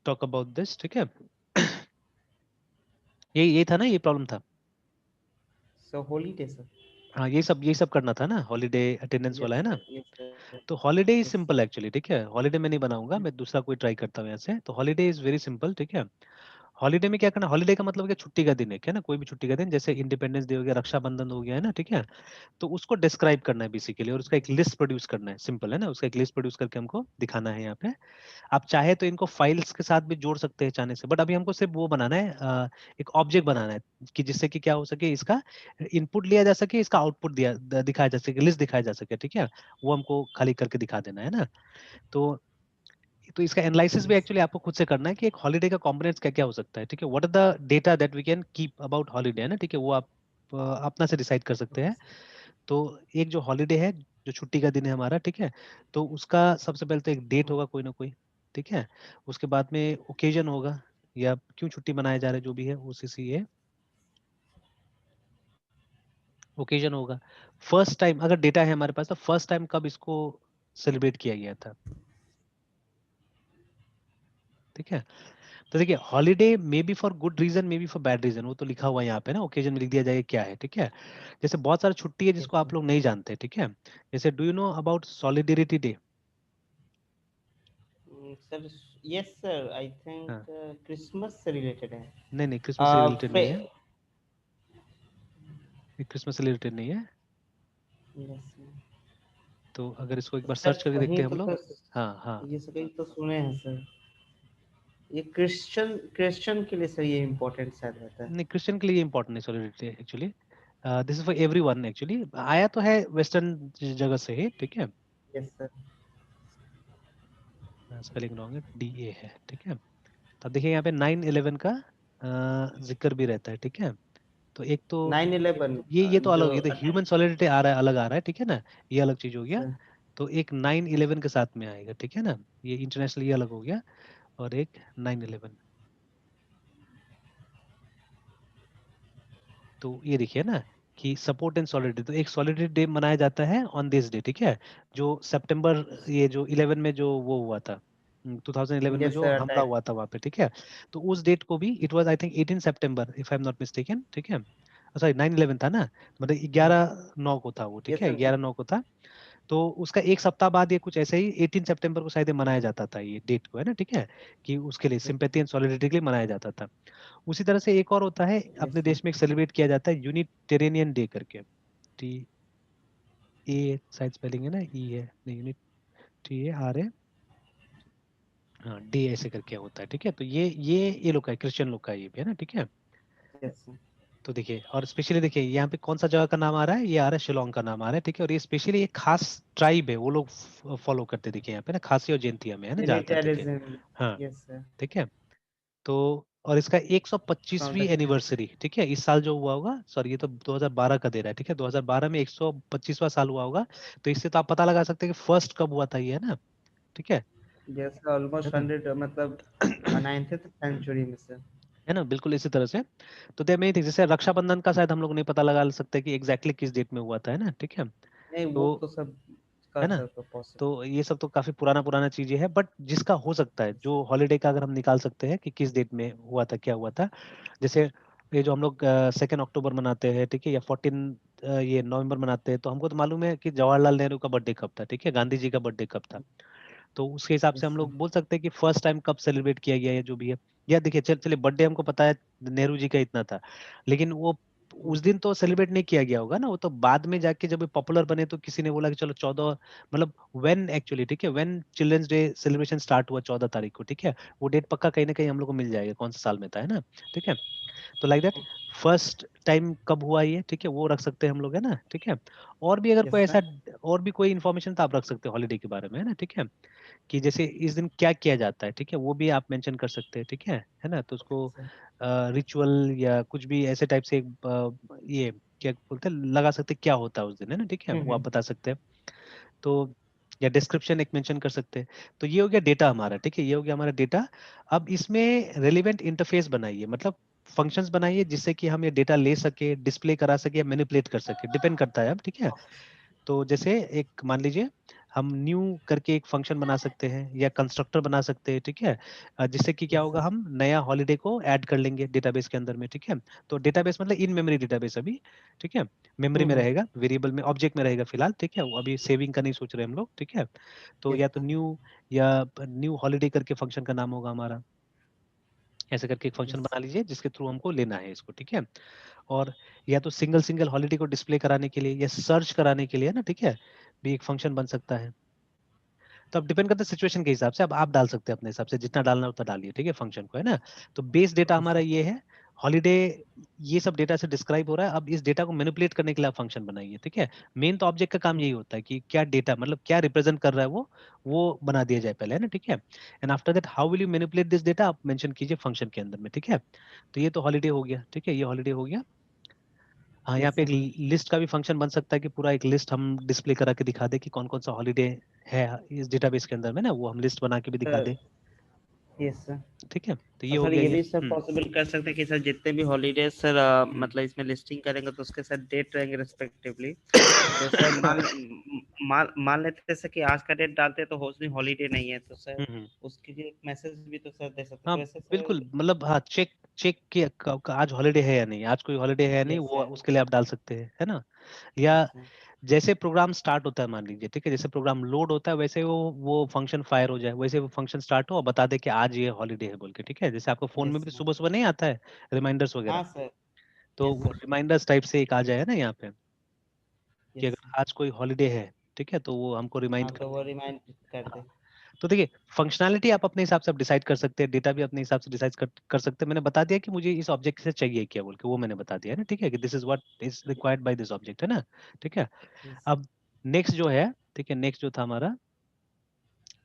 talk about this, ठीक है। ये था ना, ये प्रॉब्लम था। सो हॉलीडे सर। हाँ ये सब करना था ना, हॉलीडे अटेंडेंस वाला, यस है ना। Sir, yes sir. तो holiday is yes. Simple actually, ठीक है। हॉलीडे में नहीं बनाऊंगा मैं, दूसरा कोई ट्राई करता हूँ यहाँ से। तो हॉलीडे इज वेरी सिंपल, ठीक है। हॉलीडे में क्या करना, हॉलीडे का मतलब क्या, छुट्टी का दिन है क्या ना, कोई भी छुट्टी का दिन, जैसे इंडिपेंडेंस डे हो गया, रक्षाबंधन हो गया, है ना, ठीक है। तो उसको डिस्क्राइब करना है बेसिकली, और उसका एक लिस्ट प्रोड्यूस करना है, सिंपल है ना। उसका एक लिस्ट प्रोड्यूस करके हमको दिखाना है यहाँ पे। आप चाहे तो इनको फाइल्स के साथ भी जोड़ सकते हैं चाहने से, बट अभी हमको सिर्फ वो बनाना है, एक ऑब्जेक्ट बनाना है, कि जिससे कि क्या हो सके, इसका इनपुट लिया जा सके, इसका आउटपुट दिखाया जा सके, लिस्ट दिखाया जा सके, ठीक है। वो हमको खाली करके दिखा देना है ना। तो इसका एनालिसिस भी यस। एक्चुअली आपको खुद से करना है कि एक हॉलीडे का कंपोनेंट्स क्या क्या हो सकता है, ठीक है। What are the data that we can keep about holiday, है ना, ठीक है। वो आप अपना से डिसाइड कर सकते ओके हैं। सर। तो एक जो हॉलीडे है, जो छुट्टी का दिन है हमारा, ठीक है। तो उसका सबसे पहले तो एक डेट होगा कोई ना कोई, ठीक है। उसके बाद में ओकेजन होगा, या क्यों छुट्टी मनाया जा रहा है, जो भी है उसी से ये ओकेजन होगा। फर्स्ट टाइम अगर डेटा है हमारे पास, तो फर्स्ट टाइम कब इसको सेलिब्रेट किया गया था, ठीक है। तो देखिए holiday may be for good reason, may be for bad reason, वो तो लिखा हुआ है यहाँ पे ना, ओकेजन में लिख दिया जाएगा क्या है, ठीक है। जैसे बहुत सारी छुट्टी है यस जिसको आप सर। लोग नहीं जानते, ठीक है। जैसे do you know about solidarity day. Sir yes sir, I think हाँ, क्रिसमस से रिलेटेड है। नहीं नहीं, क्रिसमस से रिलेटेड फ्रे नहीं है, ये क्रिसमस से रिलेटेड नहीं है। यस तो अगर इसको एक बार सर, सर्च करके देखते कहीं हैं हम तो लोग। सर, हाँ हाँ, ये सब कहीं तो सुने हैं सर। ये क्रिश्चियन क्रिश्चियन के लिए सर ये इम्पोर्टेंट शायद रहता है। नहीं क्रिश्चियन के लिए इम्पोर्टेंट है solidarity actually, this is for everyone actually, आया तो है वेस्टर्न जगह से ही, ठीक है। Yes sir. स्पेलिंग रॉन्ग है, डी ए है, ठीक है। तो अब देखिए यहाँ पे 9/11 का जिक्र भी रहता है, ठीक है। तो एक तो 9/11 ये तो जो अलग, ये तो अटैक। ह्यूमन सॉलिडिटी आ रहा है, अलग आ रहा है, ठीक है ना। ये अलग चीज हो गया। सर तो एक 9/11 के साथ में आएगा, ठीक है ना। ये इंटरनेशनल ये अलग हो गया, और एक 9/11। तो ये देखिए ना, कि सपोर्ट एंड सॉलिडिटी, तो एक सॉलिडिटी डे मनाया जाता है ऑन दिस डे, ठीक है। जो सितंबर, ये जो 11 में जो वो हुआ था, 2011 में यस जो सर हमला अटैक। हुआ था वहां पे, ठीक है। तो उस डेट को भी, it was I think 18 September if I am not mistaken, ठीक है। सॉरी 9/11 था ना, मतलब 11/9 को था वो, ठीक यस है, सर। 11/9 को था। तो उसका एक सप्ताह बाद ये कुछ ऐसे ही 18 सितंबर को शायद ये मनाया जाता था, ये डेट को, है ना, ठीक है। कि उसके लिए सिंपैथी एंड सॉलिडिटी के लिए मनाया जाता था। उसी तरह से एक और होता है, यस अपने सर। देश में एक सेलिब्रेट किया जाता है यूनिटेरियन डे करके। टी ए शायद स्पेलिंग है ना, ई है नहीं, unit, T A R A, हाँ डे ऐसे करके होता है, ठीक है। तो ये लोग का है, क्रिश्चियन लोग का है ये भी, है ना, ठीक है। Yes sir. तो देखिए, और स्पेशली देखिए यहाँ पे कौन सा जगह का नाम आ रहा है, ये आ रहा है शिलोंग का नाम आ रहा है, ठीक है। और ये स्पेशली एक खास ट्राइब है, वो लोग फॉलो करते, देखिए यहाँ पे ना, खासी और जैंतिया में, है ना, ज्यादातर देखिए। यूनिटेरिज्म। हाँ, यस सर। ठीक है। तो और इसका फ्रॉम द 125वीं एनिवर्सरी, ठीक है, इस साल जो हुआ होगा, सॉरी ये तो 2012 का दे रहा है, ठीक है, 2012 में 125वां साल हुआ होगा। तो इससे तो आप पता लगा सकते हैं कि फर्स्ट कब हुआ था ये, है ना, ठीक यस है ऑलमोस्ट ना। 100 मतलब 9th सेंचुरी में सर। है ना, बिल्कुल इसी तरह से। तो देयर मेनी थिंग्स, जैसे रक्षाबंधन का शायद हम लोग नहीं पता लगा सकते कि एग्जैक्टली किस डेट में हुआ था, है ना, ठीक है। नहीं वो तो तो सब है कर ना, सकते तो पॉसिबल। ये सब तो काफी पुराना पुराना चीजें हैं, बट जिसका हो सकता है, जो हॉलीडे का अगर हम निकाल सकते हैं कि किस डेट में हुआ था, क्या हुआ था। जैसे ये जो हम लोग 2 अक्टूबर मनाते हैं, ठीक है, या 14 ये नवंबर मनाते हैं, तो हमको तो मालूम है कि जवाहरलाल नेहरू का बर्थडे कब था, ठीक है, गांधी जी का बर्थडे कब था। तो उसके हिसाब से यस हम सर। लोग बोल सकते हैं कि फर्स्ट टाइम कब सेलिब्रेट किया गया है, जो भी है। या देखिए, चलिए बर्थडे हमको पता है नेहरू जी का इतना था, लेकिन वो उस दिन तो सेलिब्रेट नहीं किया गया होगा ना, वो तो बाद में जाके जब पॉपुलर बने तो किसी ने बोला कि चलो 14, मतलब व्हेन एक्चुअली, ठीक है, when children's day celebration start हुआ 14 तारीख को, ठीक है, वो डेट पक्का कहीं ना कहीं हम लोग को मिल जाएगा कौन सा साल में था, है ना, ठीक है। तो लाइक दैट फर्स्ट टाइम कब हुआ ये, ठीक है, वो रख सकते हैं हम लोग, है ना, ठीक है। और भी अगर यस कोई सर। ऐसा, और भी कोई इन्फॉर्मेशन तो आप रख सकते हो हॉलीडे के बारे में, है ना, ठीक है, कि जैसे इस दिन क्या किया जाता है, ठीक है, वो भी आप मेंशन कर सकते हैं, ठीक है ना। तो उसको रिचुअल या कुछ भी ऐसे टाइप से एक ये क्या बोलते हैं, लगा सकते हैं क्या होता है उस दिन, है ना, ठीक है, वो आप बता सकते हैं। तो या डिस्क्रिप्शन एक मेंशन कर सकते हैं। तो ये हो गया डेटा हमारा, ठीक है, ये हो गया हमारा डेटा। अब इसमें रेलिवेंट इंटरफेस बनाइए, मतलब फंक्शंस बनाइए जिससे कि हम ये डेटा ले सके, डिस्प्ले करा सके या मैनिपुलेट कर सके, डिपेंड करता है अब, ठीक है। तो जैसे एक मान लीजिए हम न्यू करके एक फंक्शन बना सकते हैं या कंस्ट्रक्टर बना सकते हैं, ठीक है, जिससे कि क्या यस होगा, सर। हम नया हॉलीडे को ऐड कर लेंगे डेटाबेस के अंदर में, ठीक है। तो डेटाबेस मतलब इन मेमोरी डेटाबेस अभी, ठीक है, मेमोरी में रहेगा, वेरिएबल में, ऑब्जेक्ट में रहेगा फिलहाल, ठीक है, वो अभी सेविंग का नहीं सोच रहे हम लोग, ठीक है। तो यस या तो सर। न्यू या न्यू हॉलीडे करके फंक्शन का नाम होगा हमारा, ऐसे करके एक फंक्शन यस बना लीजिए जिसके थ्रू हमको लेना है इसको, ठीक है। और या तो सिंगल सिंगल हॉलीडे को डिस्प्ले कराने के लिए या सर्च कराने के लिए ना, ठीक है, भी एक फंक्शन बन सकता है। तो अब डिपेंड करता है सिचुएशन के हिसाब से, अब आप डाल सकते हैं अपने हिसाब से, जितना डालना है उतना डालिए, ठीक है, फंक्शन को, है ना। तो बेस डेटा हमारा ये है, हॉलीडे, ये सब डेटा से डिस्क्राइब हो रहा है। अब इस डेटा को मैनिपुलेट करने के लिए आप फंक्शन बनाइए, ठीक है। मेन तो ऑब्जेक्ट का काम यही होता है कि क्या डेटा, मतलब क्या रिप्रेजेंट कर रहा है वो बना दिया जाए पहले, है ना, ठीक है। And after that how will you manipulate this data, आप मेंशन कीजिए फंक्शन के अंदर में, ठीक है। तो ये तो हॉलीडे हो गया, ठीक है, ये हॉलीडे हो गया। हाँ, यहाँ यस पे एक सर। लिस्ट का भी फंक्शन बन सकता है कि पूरा एक लिस्ट हम डिस्प्ले करा के दिखा दे कि कौन कौन सा हॉलीडे है इस डेटाबेस के अंदर में ना, वो हम लिस्ट बना के भी दिखा दे, यस सर। ठीक है। तो ये और हो सर गया ये ये। भी सर पॉसिबल कर सकते हैं कि सर जितने भी हॉलीडेज सर हम्म। मतलब इसमें लिस्टिंग करेंगे तो उसके साथ डेट रहेंगे रिस्पेक्टिवली। तो सर मान लेते हैं सर कि आज का डेट डालते हैं तो उस दिन हॉलीडे नहीं है, तो सर हम्म। उसके लिए एक मैसेज भी तो सर दे सकते हैं, हाँ तो ऐसे बिल्कुल, सर। मतलब हाँ, चेक चेक कि आज हॉलीडे है या नहीं, आज कोई हॉलीडे है या नहीं, यस वो सर। उसके लिए आप डाल सकते हैं, है ना। या यस सर। जैसे प्रोग्राम स्टार्ट होता है, मान लीजिए, ठीक है, जैसे प्रोग्राम लोड होता है वैसे वो फंक्शन फायर हो जाए, वैसे वो फंक्शन स्टार्ट हो और बता दे कि आज ये हॉलीडे है बोल के, ठीक है। जैसे आपको फोन में यस भी सर। सुबह सुबह नहीं आता है रिमाइंडर्स हाँ वगैरह, सर। तो यस वो सर। रिमाइंडर्स टाइप से एक आ जाए ना यहाँ पे कि यस अगर सर। आज कोई हॉलीडे है, ठीक है, तो वो हमको रिमाइंड हाँ कर तो दे। वो रिमाइंड कर हाँ। दे। तो देखिए, फंक्शनैलिटी आप अपने हिसाब से आप डिसाइड कर सकते हैं, डेटा भी अपने हिसाब से डिसाइड कर सकते हैं। मैंने बता दिया कि मुझे इस ऑब्जेक्ट से चाहिए क्या बोल के, वो मैंने बता दिया है ना, ठीक है, कि this is what is required by this object, है ना, ठीक है। Yes sir. अब नेक्स्ट जो है, ठीक है, नेक्स्ट जो था हमारा,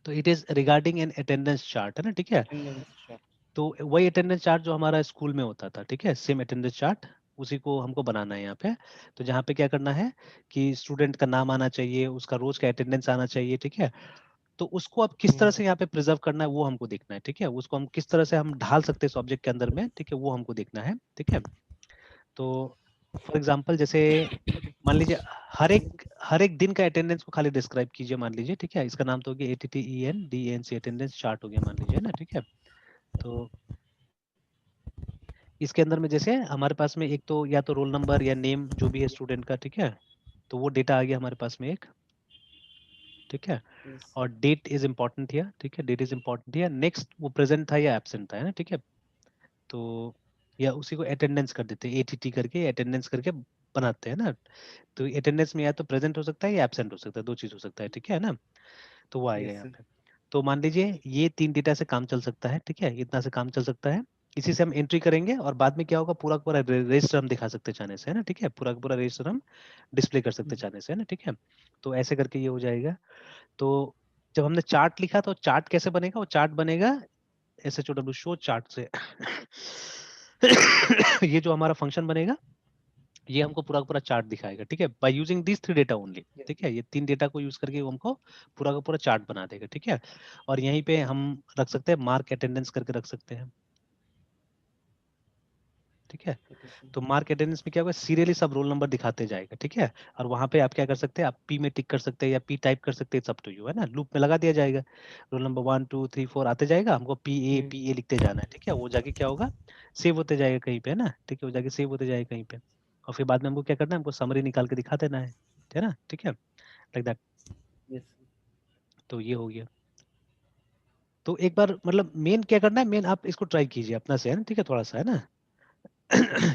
तो it is regarding an attendance chart, है ना, ठीक है। Attendance chart. तो वही अटेंडेंस चार्ट जो हमारा स्कूल में होता था, ठीक है, सेम अटेंडेंस चार्ट, उसी को हमको बनाना है यहाँ पे। तो जहाँ पे क्या करना है कि स्टूडेंट का नाम आना चाहिए, उसका रोज का अटेंडेंस आना चाहिए, ठीक है। तो उसको अब किस तरह से यहाँ पे प्रिजर्व करना है वो हमको देखना है, ठीक है। उसको हम किस तरह से हम ढाल सकते हैं इस ऑब्जेक्ट के अंदर में, ठीक है, वो हमको देखना है, ठीक है। तो फॉर एग्जांपल जैसे मान लीजिए हर एक दिन का अटेंडेंस को खाली डिस्क्राइब कीजिए, मान लीजिए, ठीक है, इसका नाम तो हो गया ATTENDENC अटेंडेंस चार्ट हो गया, मान लीजिए, है ना, ठीक है। तो इसके अंदर में जैसे हमारे पास में एक तो या तो रोल नंबर या नेम जो भी है स्टूडेंट का, ठीक है, तो वो डेटा आ गया हमारे पास में एक, ठीक है। यस और sir. Date is important here, ठीक है, date is important here. Next वो प्रेजेंट था या एब्सेंट था, है ना, ठीक है। तो या उसी को अटेंडेंस कर देते हैं, ATT करके अटेंडेंस करके बनाते हैं ना। तो अटेंडेंस में या तो प्रेजेंट हो सकता है या एब्सेंट हो सकता है, दो चीज हो सकता है, ठीक है ना। तो वो आएगा यस यहाँ सर। पे। तो मान लीजिए ये 3 डेटा से काम चल सकता है, ठीक है, इतना से काम चल सकता है। इसी से हम एंट्री करेंगे और बाद में क्या होगा, पूरा का पूरा रजिस्टर हम दिखा सकते हैं चाहने से, है ना, ठीक है, पूरा का पूरा रजिस्टर हम डिस्प्ले कर सकते हैं चाहने से, है ना, ठीक है। तो ऐसे करके ये हो जाएगा। तो जब हमने चार्ट लिखा तो चार्ट कैसे बनेगा, वो चार्ट बनेगा SHOW शो चार्ट से। ये जो हमारा फंक्शन बनेगा ये हमको पूरा का पूरा चार्ट दिखाएगा, ठीक है, by using this 3 data only, ठीक है। ये 3 डेटा को यूज करके वो हमको पूरा का पूरा चार्ट बना देगा, ठीक है। और यहीं पे हम रख सकते हैं मार्क अटेंडेंस करके रख सकते हैं, ठीक है। ठीक है सर। तो मार्क अटेंडेंस में क्या होगा, सीरियली सब रोल नंबर दिखाते जाएगा, ठीक है। और वहां पे आप क्या कर सकते हैं, आप पी में टिक कर सकते हैं या पी टाइप कर सकते हैं, सब टू यू, है ना। लूप में लगा दिया जाएगा, रोल नंबर 1 2 3 4 आते जाएगा, हमको पी ए लिखते जाना है, ठीक है। वो जाके क्या होगा, सेव होते जाएगा कहीं पे, है ना, ठीक है। वो जाके सेव होते जाएगा कहीं पे, और फिर बाद में हमको क्या करना है, हमको समरी निकाल के दिखा देना है ना, ठीक है, लाइक दैट। यस। तो ये हो गया। तो एक बार मतलब मेन क्या करना है, मेन आप इसको ट्राई कीजिए अपना से, है ना, ठीक है, थोड़ा सा, है ना।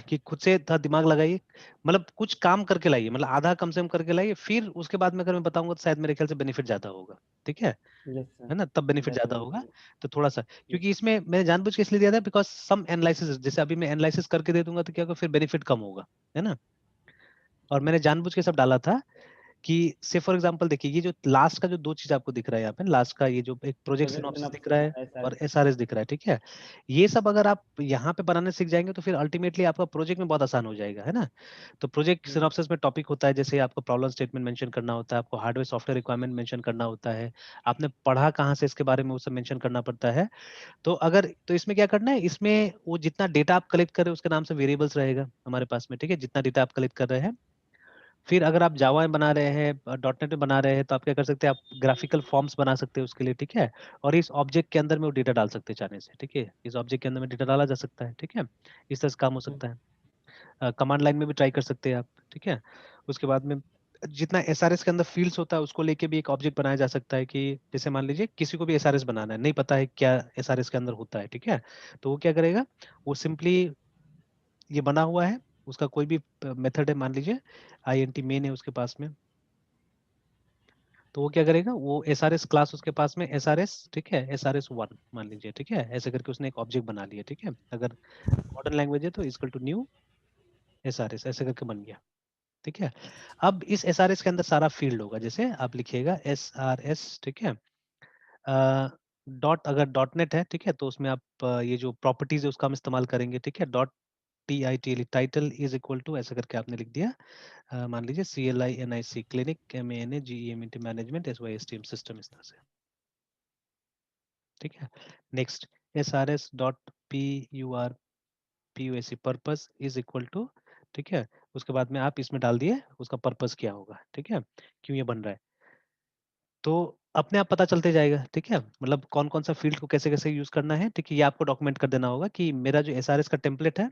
कि खुद से था दिमाग लगाइए, मतलब कुछ काम करके लाइए, मतलब आधा कम से कम करके लाइए, फिर उसके बाद में अगर मैं बताऊंगा तो शायद मेरे ख्याल से बेनिफिट ज्यादा होगा, ठीक यस सर। है ना, तब बेनिफिट ज्यादा होगा। डेफिनेटली। तो थोड़ा सा, यस। क्योंकि इसमें मैंने जानबूझ के इसलिए दिया था बिकॉज सम एनालिसिस, जैसे अभी मैं एनालिसिस करके दे दूंगा तो क्या होगा, फिर बेनिफिट कम होगा, है ना। और मैंने जानबूझ के सब डाला था कि से फॉर एग्जांपल देखिए, ये जो लास्ट का जो दो चीज आपको दिख रहा है यहाँ पे, लास्ट का ये जो एक प्रोजेक्ट प्रोजेक्ट सिनॉप्सिस दिख रहा सिनॉप्सिस है एसआर। और एसआरएस दिख रहा है, ठीक है। ये सब अगर आप यहाँ पे बनाने सीख जाएंगे तो फिर अल्टीमेटली आपका प्रोजेक्ट में बहुत आसान हो जाएगा, है ना। तो प्रोजेक्ट सिनॉप्सिस में टॉपिक होता है, जैसे आपको प्रॉब्लम स्टेटमेंट मेंशन करना होता है, आपको हार्डवेयर सॉफ्टवेयर रिक्वायरमेंट मेंशन करना होता है, आपने पढ़ा कहाँ से इसके बारे में वो सब मेंशन करना पड़ता है। तो अगर तो इसमें क्या करना है, इसमें वो जितना डेटा आप कलेक्ट कर रहे हो उसके नाम से वेरिएबल्स रहेगा हमारे पास में, ठीक है, जितना डेटा आप कलेक्ट कर रहे हैं। फिर अगर आप जावा में बना रहे हैं, डॉट नेट में बना रहे हैं, तो आप क्या कर सकते हैं, आप ग्राफिकल फॉर्म्स बना सकते हैं उसके लिए, ठीक है। और इस ऑब्जेक्ट के अंदर में वो डेटा डाल सकते हैं चाहने से, ठीक है, इस ऑब्जेक्ट के अंदर में डेटा डाला जा सकता है, ठीक है। इस तरह से काम हो सकता है। कमांड लाइन में भी ट्राई कर सकते हैं आप, ठीक है। उसके बाद में जितना एसआरएस के अंदर फील्ड्स होता है उसको लेके भी एक ऑब्जेक्ट बनाया जा सकता है, कि जैसे मान लीजिए किसी को भी एसआरएस बनाना है, नहीं पता है क्या एसआरएस के अंदर होता है, ठीक है। तो वो क्या करेगा, वो सिंपली ये बना हुआ है, उसका कोई भी मेथड है, मान लीजिए आईएनटी मेन है उसके पास में, तो वो क्या करेगा, वो एसआरएस क्लास उसके पास में एसआरएस, ठीक है, एसआरएस 1 मान लीजिए, ठीक है, ऐसे करके उसने एक ऑब्जेक्ट बना लिया, ठीक है। अगर मॉडर्न लैंग्वेज है तो इक्वल टू न्यू एसआरएस, ऐसे करके बन गया, ठीक है। अब इस एसआरएस के अंदर सारा फील्ड होगा, जैसे आप लिखिएगा एसआरएस, ठीक है। डॉट, अगर डॉट नेट है, ठीक है, तो उसमें आप ये जो प्रॉपर्टीज है उसका हम इस्तेमाल करेंगे, ठीक है। Dot T I T title is equal to, ऐसे करके आपने लिख दिया, मान लीजिए CLINIC clinic, MANAGEMENT management, SYSTM system, इस तरह से, ठीक है। Next, SRS dot PURPUSC purpose is equal to, ठीक है। उसके बाद में आप इसमें डाल दिए उसका पर्पस क्या होगा, ठीक है, क्यों ये बन रहा है। तो अपने आप पता चलते जाएगा, ठीक है, मतलब कौन कौन सा फील्ड को कैसे कैसे यूज करना है, ठीक है। ये आपको डॉक्यूमेंट कर देना होगा कि मेरा जो SRS का टेम्पलेट है,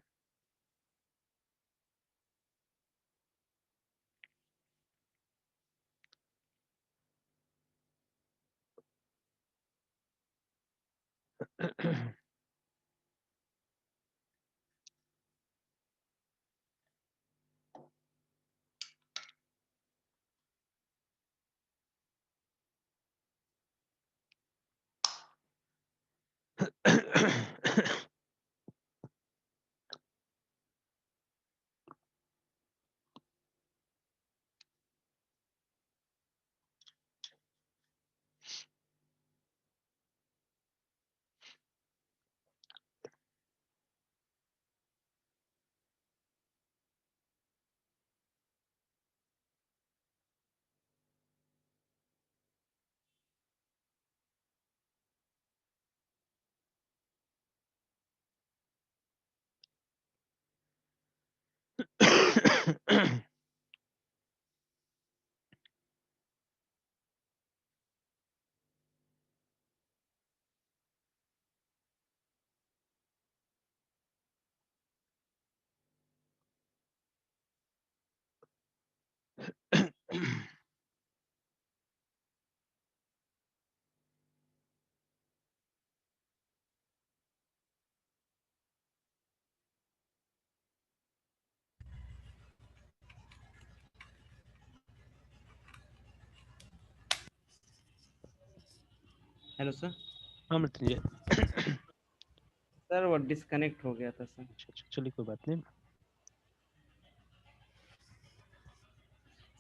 हेलो सर। हाँ मृत्युंजय। सर वो डिस्कनेक्ट हो गया था सर। अच्छा अच्छा, चलिए कोई बात नहीं।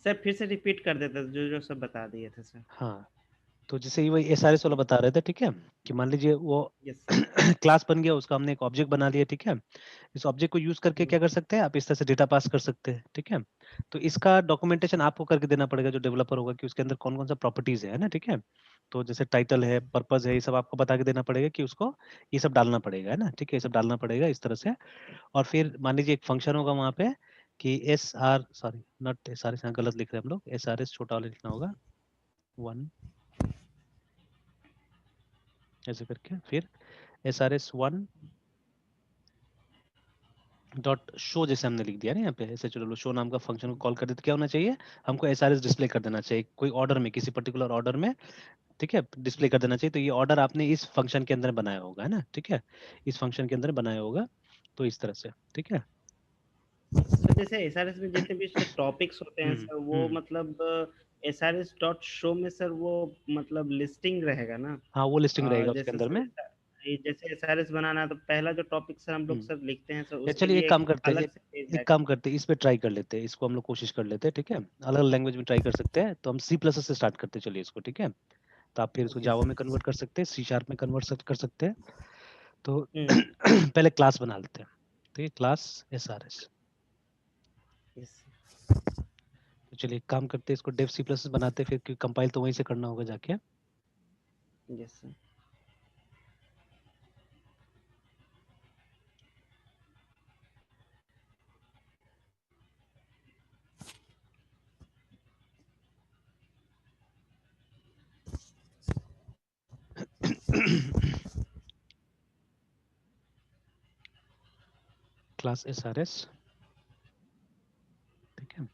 सर फिर से रिपीट कर देते जो जो सब बता दिए थे सर। हाँ, तो जैसे ये वही SRS वाला बता रहे थे, ठीक है, कि मान लीजिए वो यस क्लास बन गया, उसका हमने एक ऑब्जेक्ट बना लिया, ठीक है। इस ऑब्जेक्ट को यूज करके क्या कर सकते हैं आप, इस तरह से डेटा पास कर सकते हैं, ठीक है। तो इसका डॉक्यूमेंटेशन आपको करके देना पड़ेगा, जो डेवलपर होगा, कि उसके अंदर कौन कौन सा प्रॉपर्टीज है ना, ठीक है। तो जैसे टाइटल है, पर्पज है, ये सब आपको बता के देना पड़ेगा कि उसको ये सब डालना पड़ेगा, है ना, ठीक है, ये सब डालना पड़ेगा इस तरह से। और फिर मान लीजिए एक फंक्शन होगा वहाँ पे कि सॉरी नॉट SRS, यहाँ गलत लिख रहे हैं हम लोग, SRS छोटा वाला लिखना होगा 1 ऐसे करके, फिर SRS1 डॉट शो, जैसे हमने लिख दिया ना यहाँ पे, ऐसे चलो शो नाम का फंक्शन को कॉल कर देते, क्या होना चाहिए हमको SRS डिस्प्ले कर देना चाहिए कोई ऑर्डर में, किसी पर्टिकुलर ऑर्डर में, ठीक है, डिस्प्ले कर देना चाहिए। तो ये ऑर्डर आपने इस फंक्शन के अंदर बनाया होगा, है ना, ठीक है, इस फंक्शन के अंदर बनाया होगा, तो इस तरह से, ठीक है। सर। जैसे एसआरएस में जितने भी सर टॉपिक्स होते हैं सर, वो हम्म। मतलब एसआरएस डॉट शो में सर वो मतलब लिस्टिंग रहेगा ना। हाँ, वो लिस्टिंग रहेगा उसके जैसे अंदर सर में। जैसे एसआरएस बनाना है तो पहला जो टॉपिक सर हम लोग हम्म। सर लिखते हैं सर, या उसके चलिए लिए एक एक काम करते हैं, अलग से पेज एक आएगा। काम करते हैं, इस पे ट्राई कर लेते हैं, इसको हम लोग कोशिश कर लेते हैं, ठीक है, अलग अलग लैंग्वेज में ट्राई कर सकते हैं। तो हम C++ से स्टार्ट करते हैं, चलिए इसको, ठीक है। तो आप फिर इसको ओके जावा सर। में कन्वर्ट कर सकते हैं, C# में कन्वर्ट कर सकते हैं। तो हम्म। पहले क्लास बना लेते हैं, तो ये क्लास SRS। यस तो चलिए एक काम करते हैं, इसको डेव C++ बनाते हैं, फिर कंपाइल तो वहीं से करना होगा जाके। Yes sir. क्लास SRS, ठीक है।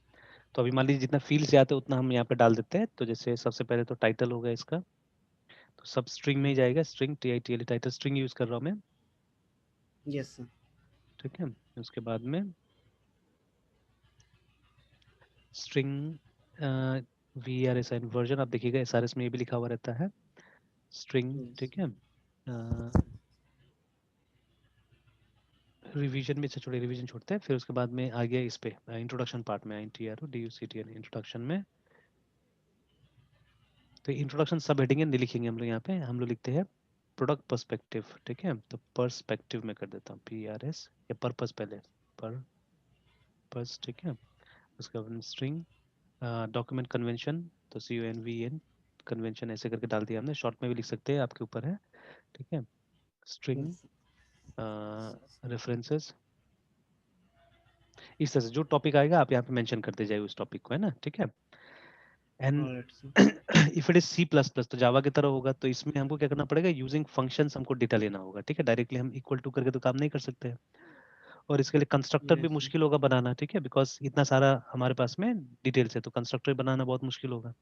तो अभी मान लीजिए जितना फील्ड से आते हैं उतना हम यहाँ पे डाल देते हैं। तो जैसे सबसे पहले तो टाइटल होगा इसका, तो सब स्ट्रिंग में ही जाएगा, string TITLE, title string use कर रहा हूँ मैं, यस सर। ठीक है। उसके बाद में स्ट्रिंग VRSIN वर्जन, आप देखिएगा SRS में ये भी लिखा हुआ रहता है स्ट्रिंग, ठीक है। रिवीजन में से छोड़े, रिवीजन छोड़ते हैं, फिर उसके बाद में आ गया इस पे इंट्रोडक्शन पार्ट में, INTRODUCTN इंट्रोडक्शन में। तो इंट्रोडक्शन सब हेडिंग है, नहीं लिखेंगे हम लोग यहाँ पे, हम लोग लिखते हैं प्रोडक्ट पर्सपेक्टिव, ठीक है। तो पर्सपेक्टिव में कर देता हूँ PRS, या पर्पस पहले, पर्पस, ठीक है। उसके बाद स्ट्रिंग डॉक्यूमेंट कन्वेंशन, तो CONVEN कन्वेंशन ऐसे करके डाल दिया हमने, शॉर्ट में भी लिख सकते हैं, आपके ऊपर है, ठीक है। स्ट्रिंग यस रेफरेंसेस, इस तरह से जो टॉपिक आएगा आप यहाँ पे मेंशन करते जाइए उस टॉपिक को, है ना, ठीक है। And alright sir. If it is C++, तो जावा की तरह होगा, तो इसमें हमको क्या करना पड़ेगा, यूजिंग फंक्शंस हमको डेटा लेना होगा, ठीक है। डायरेक्टली हम इक्वल टू करके तो काम नहीं कर सकते हैं, और इसके लिए कंस्ट्रक्टर भी यस सर। मुश्किल होगा बनाना, ठीक है, बिकॉज इतना सारा हमारे पास में डिटेल्स है, तो कंस्ट्रक्टर बनाना बहुत मुश्किल होगा।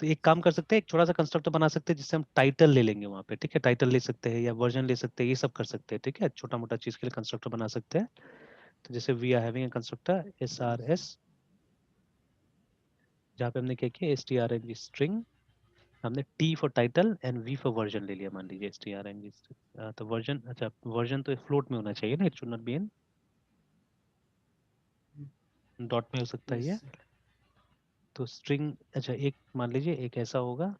तो एक काम कर सकते हैं, एक छोटा सा कंस्ट्रक्टर बना सकते हैं जिससे हम टाइटल ले लेंगे वहाँ पे, ठीक है, टाइटल ले सकते हैं या वर्जन ले सकते हैं, ये सब कर सकते हैं, ठीक है, छोटा मोटा चीज के लिए कंस्ट्रक्टर बना सकते हैं। तो जैसे we are having a constructor SRS, जहाँ पे हमने क्या किया, STRNG स्ट्रिंग, हमने T for title and V for version ले लिया, मान लीजिए STRNG। तो वर्जन, अच्छा वर्जन तो फ्लोट में होना चाहिए ना, it should not be in dot में, हो सकता है यस ये। सर। तो स्ट्रिंग, अच्छा एक मान लीजिए एक ऐसा होगा,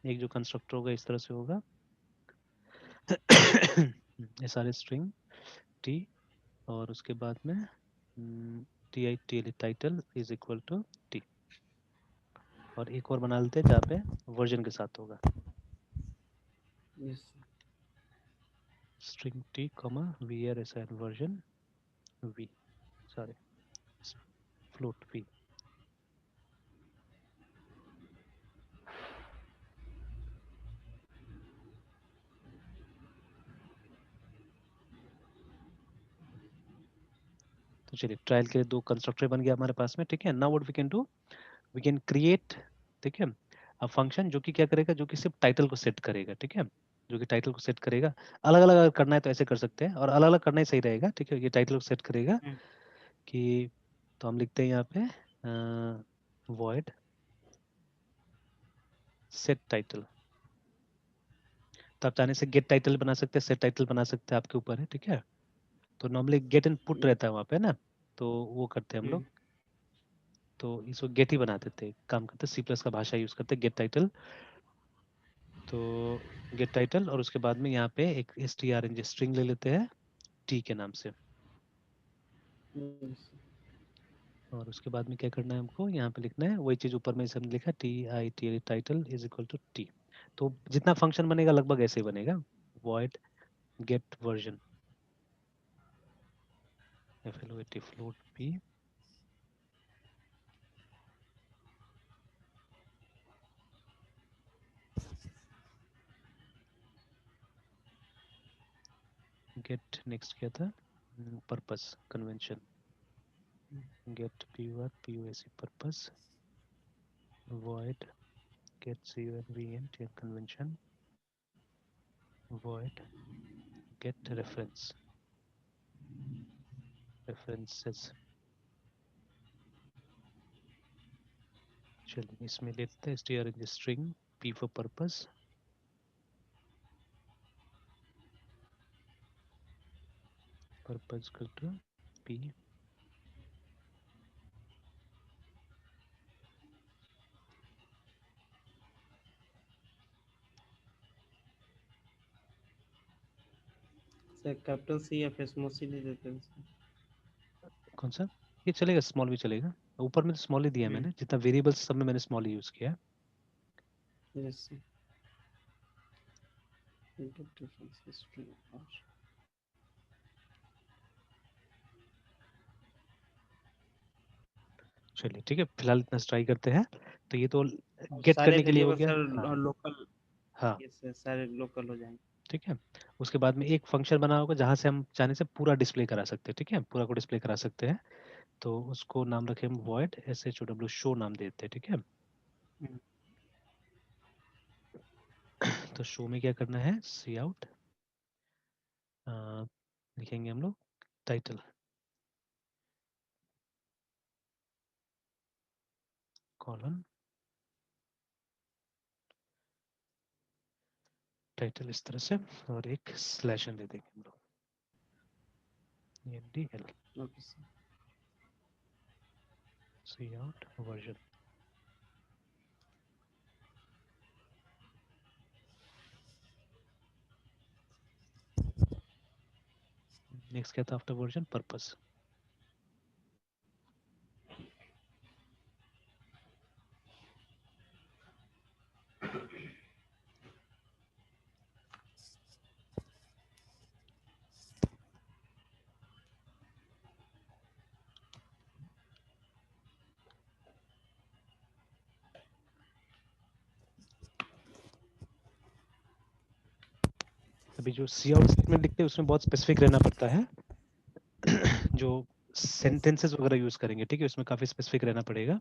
एक जो कंस्ट्रक्टर होगा इस तरह से होगा SRS स्ट्रिंग T, और उसके बाद में TITL title is equal to T, और एक और बना लेते हैं जहाँ पे वर्जन के साथ होगा, yes sir. String T comma VRSIN version V, sorry float V। तो चलिए ट्रायल के लिए दो कंस्ट्रक्टर बन गया हमारे पास में, ठीक है। Now what we can do, we can create, ठीक है, अ फंक्शन जो कि क्या करेगा, जो कि सिर्फ टाइटल को सेट करेगा, ठीक है, जो कि टाइटल को सेट करेगा। अलग अलग अगर करना है तो ऐसे कर सकते हैं, और अलग अलग करना ही सही रहेगा, ठीक है। ये टाइटल को सेट करेगा कि, तो हम लिखते हैं यहाँ पे void set title। तो आप चाहने से गेट टाइटल बना सकते हैं, सेट टाइटल बना सकते हैं, आपके ऊपर है, ठीक है। तो नॉर्मली गेट एंड पुट रहता है वहाँ पे ना, तो वो करते हैं हम लोग। तो इसको गेट ही बना देते हैं, काम करते सी प्लस का भाषा यूज करते गेट टाइटल। तो गेट टाइटल और उसके बाद में यहाँ पे एक string स्ट्रिंग ले लेते हैं t के नाम से। और उसके बाद में क्या करना है हमको, यहाँ पे लिखना है वही चीज ऊपर में हमने लिखा T title is equal to T. तो जितना फंक्शन बनेगा लगभग ऐसे ही बनेगा, void get version float float p get next क्या था, purpose convention get pus purpose void get convenient convention void get references। चलिए इसमें लेते हैं string p for purpose equal to p sir capital C या फिर स्मॉल सी ले देते हैं सर। कौन सा, ये चलेगा, स्मॉल भी चलेगा, ऊपर में तो स्मॉल ही दिया है मैंने, जितना वेरिएबल्स सब में मैंने स्मॉल ही यूज किया है। Yes sir. डिफरेंस स्ट्रिंग और चलिए ठीक है, फिलहाल इतना ट्राई करते हैं। तो ये तो गेट सारे करने के लिए हो वेरिएबल गया। सर हाँ लोकल। हाँ यस सर, सारे लोकल हो जाएंगे। ठीक है। उसके बाद में एक फंक्शन बना होगा जहां से हम चाहने से पूरा डिस्प्ले करा सकते हैं, ठीक है, पूरा को डिस्प्ले करा सकते हैं। तो उसको नाम रखे हम void show शो नाम देते हैं, ठीक है। तो शो में क्या करना है, सी आउट लिखेंगे हम लोग टाइटल कॉलन टाइटल इस तरह से, और एक स्लैश दे देंगे हम लोग ndl ओके सर। सी आउट वर्जन। नेक्स्ट क्या था आफ्टर वर्जन, पर्पस। अभी जो सी आउट स्टेटमेंट लिखते हैं उसमें बहुत स्पेसिफिक रहना पड़ता है जो सेंटेंसेस वगैरह यूज करेंगे, ठीक है, उसमें काफी स्पेसिफिक रहना पड़ेगा।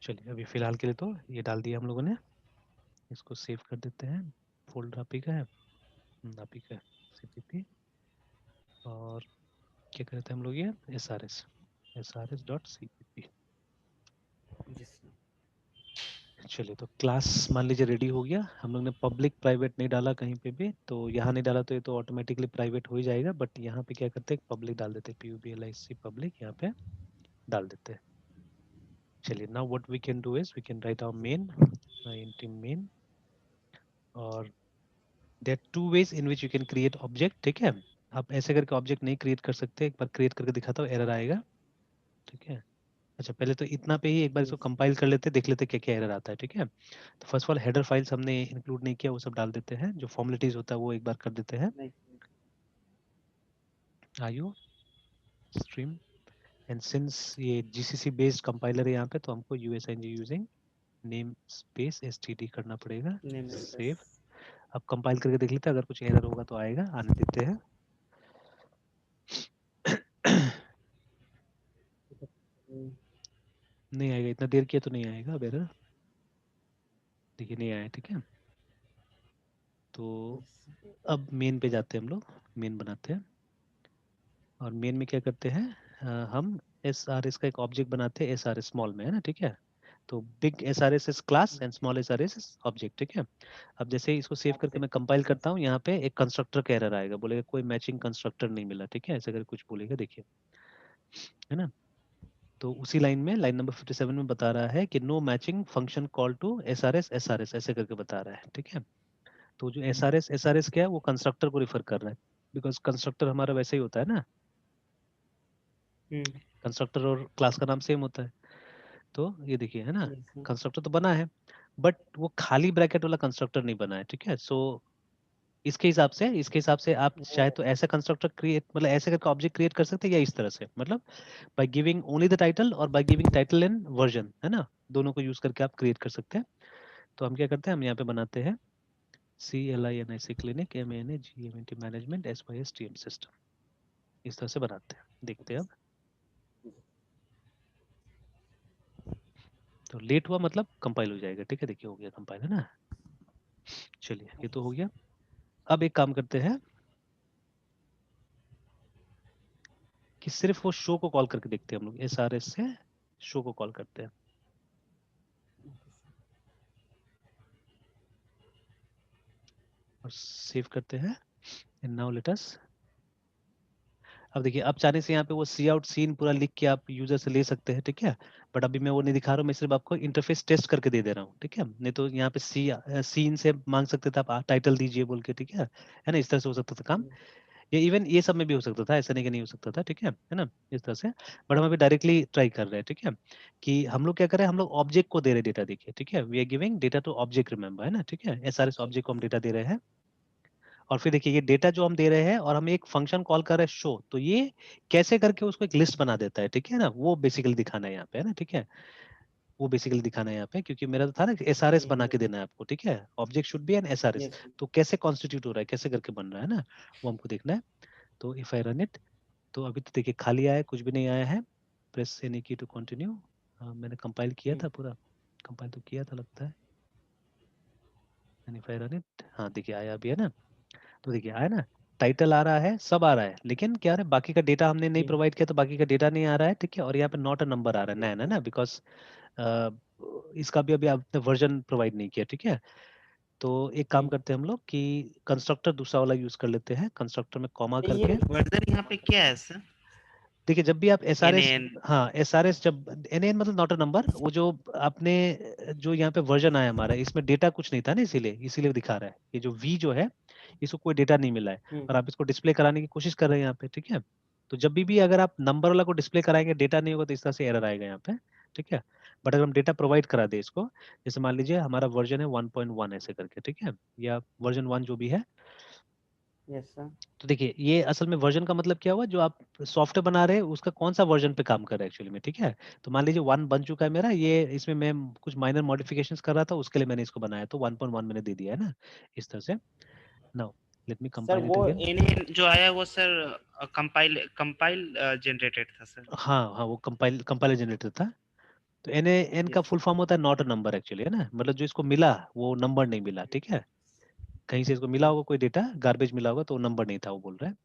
चलिए अभी फिलहाल के लिए तो ये डाल दिया हम लोगों ने, इसको सेव कर देते हैं। फोल्डर आप ही का है, आप ही का है, cpp। और क्या करते हैं हम लोग, ये srs डॉट cpp। चलिए तो क्लास मान लीजिए रेडी हो गया, हम लोग ने पब्लिक प्राइवेट नहीं डाला कहीं पे भी, तो यहाँ नहीं डाला तो ये तो ऑटोमेटिकली प्राइवेट हो ही जाएगा, बट यहाँ पे क्या करते हैं पब्लिक डाल देते हैं, public पब्लिक यहाँ पे डाल देते हैं। चलिए now what we can do is we can write our main int main, और there two ways in which you can create object, ठीक है। आप ऐसे करके ऑब्जेक्ट नहीं क्रिएट कर सकते, एक बार क्रिएट करके दिखाता हूँ, एरर आएगा, ठीक है। अच्छा पहले तो इतना पे ही एक बार इसको कंपाइल कर लेते, देख लेते क्या क्या एरर आता है, ठीक है। तो first of all header files हमने इंक्लूड नहीं किया, वो सब डाल देते हैं, जो फॉर्मेलिटीज होता है वो एक बार कर देते हैं। आयु स्ट्रीम एंड सिंस ये जीसीसी बेस्ड कंपाइलर है यहाँ पे, तो हमको यूएसएनजी यूजिंग नेम स्पेस एसटीडी करना पड़ेगा, सेव। अब कंपाइल करके देख लेते हैं, अगर कुछ एरर होगा तो आएगा, आने देते हैं। नहीं आएगा, इतना देर किया तो नहीं आएगा अब एरर, देखिए नहीं आया, ठीक है। तो अब मेन पे जाते हैं हम लोग, मेन बनाते हैं, और मेन में क्या करते हैं हम एस आर एस का एक ऑब्जेक्ट बनाते हैं, एस आर एस स्मॉल में, है ना, ठीक है। तो big SRS is class and small SRS is object, ठीक है। अब जैसे इसको सेव करके मैं कंपाइल करता हूँ, यहाँ पे एक कंस्ट्रक्टर का एरर आएगा, बोलेगा कोई मैचिंग कंस्ट्रक्टर नहीं मिला, ठीक है, ऐसे करके कुछ बोलेगा, देखिए, है ना। तो उसी लाइन में, लाइन नंबर 57 में बता रहा है कि no matching function call to SRS ऐसे करके बता रहा है, ठीक है। तो जो SRS क्या है, वो कंस्ट्रक्टर को रिफर कर रहा है, बिकॉज कंस्ट्रक्टर हमारा वैसे ही होता है ना, कंस्ट्रक्टर और क्लास का नाम सेम होता है। तो ये देखिए, है ना, कंस्ट्रक्टर तो बना है, बट वो खाली ब्रैकेट वाला कंस्ट्रक्टर नहीं बना है, ठीक है। सो इसके हिसाब से आप चाहे तो ऐसा कंस्ट्रक्टर क्रिएट, मतलब ऐसे करके ऑब्जेक्ट क्रिएट कर सकते हैं, या इस तरह से, मतलब by giving only the title और by giving title and version, है ना, दोनों को यूज करके आप क्रिएट कर सकते हैं। तो हम क्या करते हैं, हम यहाँ पे बनाते हैं CLINIC clinic MANAGMENT management SYSTM system, इस तरह से बनाते हैं, देखते हैं अब। तो लेट हुआ मतलब कंपाइल हो जाएगा, ठीक है, देखिए हो गया कंपाइल, है ना। चलिए, ये तो हो गया। अब एक काम करते हैं कि सिर्फ वो शो को कॉल करके देखते हैं, हम लोग SRS से शो को कॉल करते हैं, और सेव करते हैं, एंड नाउ लेट अस। अब देखिए, अब चाहने से यहाँ पे वो सी आउट सीन पूरा लिख के आप यूजर से ले सकते हैं, ठीक है, बट अभी मैं वो नहीं दिखा रहा हूँ, मैं सिर्फ आपको इंटरफेस टेस्ट करके दे दे रहा हूँ, ठीक है। नहीं तो यहाँ पे सीन से मांग सकते थे आप, टाइटल दीजिए बोल के, ठीक है ना, इस तरह से हो सकता था काम। ये इवन ये सब में भी हो सकता था, ऐसा नहीं कि नहीं हो सकता था, ठीक है ना, इस तरह से। बट हम अभी डायरेक्टली ट्राई कर रहे हैं, ठीक है, कि हम लोग क्या करें, हम लोग ऑब्जेक्ट को दे रहे डेटा, देखिए, ठीक है, we are giving data to object, remember, है ना, ठीक है, SRS ऑब्जेक्ट को हम डेटा दे रहे हैं। और फिर देखिए, ये डेटा जो हम दे रहे हैं, और हम एक फंक्शन कॉल कर रहे हैं शो, तो ये कैसे करके उसको एक लिस्ट बना देता है, ठीक है ना, वो बेसिकली दिखाना है यहाँ पे, है ना, ठीक है, वो बेसिकली दिखाना है यहाँ पे, क्योंकि मेरा तो था ना SRS बना के देना है आपको, ठीक है, object should be an SRS, तो कैसे कॉन्स्टिट्यूट हो रहा है, कैसे करके बन रहा है ना, वो हमको देखना है। तो इफ आई रन इट, तो अभी तो देखिए खाली आया है, कुछ भी नहीं आया है। प्रेस एनी की टू कंटिन्यू। मैंने कंपाइल किया था पूरा, कंपाइल तो किया था लगता है, and if I run it, हाँ देखिए आया अभी, है ना। तो देखिए आया ना, टाइटल आ रहा है, सब आ रहा है, लेकिन क्या है, बाकी का डेटा हमने नहीं प्रोवाइड किया, तो बाकी का डेटा नहीं आ रहा है, ठीक है। और यहाँ पे नॉट अ नंबर आ रहा है, नैन, है ना, बिकॉज इसका भी अभी आपने वर्जन प्रोवाइड नहीं किया, ठीक है। तो एक काम करते हैं हम लोग कि कंस्ट्रक्टर दूसरा वाला यूज कर लेते हैं, कंस्ट्रक्टर में कॉमा ये करके। वर्जन यहाँ पे क्या है सर? देखिए, जब भी आप SRS, NaN। हाँ SRS, जब NaN मतलब नॉट अ नंबर, वो जो आपने, जो यहाँ पे वर्जन आया हमारा, इसमें डेटा कुछ नहीं था ना, इसीलिए इसीलिए दिखा रहा है, ये जो V जो है, इसको कोई डेटा नहीं मिला है, और आप इसको डिस्प्ले कराने की कोशिश कर रहे हैं यहाँ पे, ठीक है। तो जब भी अगर आप नंबर वाला को डिस्प्ले कराएंगे, डेटा नहीं होगा, तो इस तरह से एरर आएगा यहाँ पे, ठीक है। बट अगर हम डेटा प्रोवाइड करा दे इसको, जैसे मान लीजिए हमारा वर्जन है 1.1 ऐसे करके, ठीक है, या वर्जन 1 जो भी है, यस सर। तो देखिए, ये असल में वर्जन का मतलब क्या हुआ, जो आप सॉफ्टवेयर बना रहे हैं उसका कौन सा वर्जन पे काम कर रहा है एक्चुअली में, ठीक है। तो मान लीजिए 1 बन चुका है मेरा, ये इसमें मैं कुछ माइनर मॉडिफिकेशंस कर रहा था, उसके लिए मैंने इसको बनाया, तो 1.1 मैंने दे दिया है ना, इस तरह से। Now let me sir compile वो इट अगेन। NaN जो आया वो सर कंपाइल कंपाइल जनरेटेड था सर। हाँ हाँ, वो कंपाइलर जनरेटर था। तो NaN का यस फुल फॉर्म होता है नॉट अ नंबर एक्चुअली, है ना, मतलब जो इसको मिला वो नंबर नहीं मिला, ठीक है। कहीं से इसको मिला होगा कोई डेटा, गार्बेज मिला होगा, तो नंबर नहीं था, वो बोल रहा है।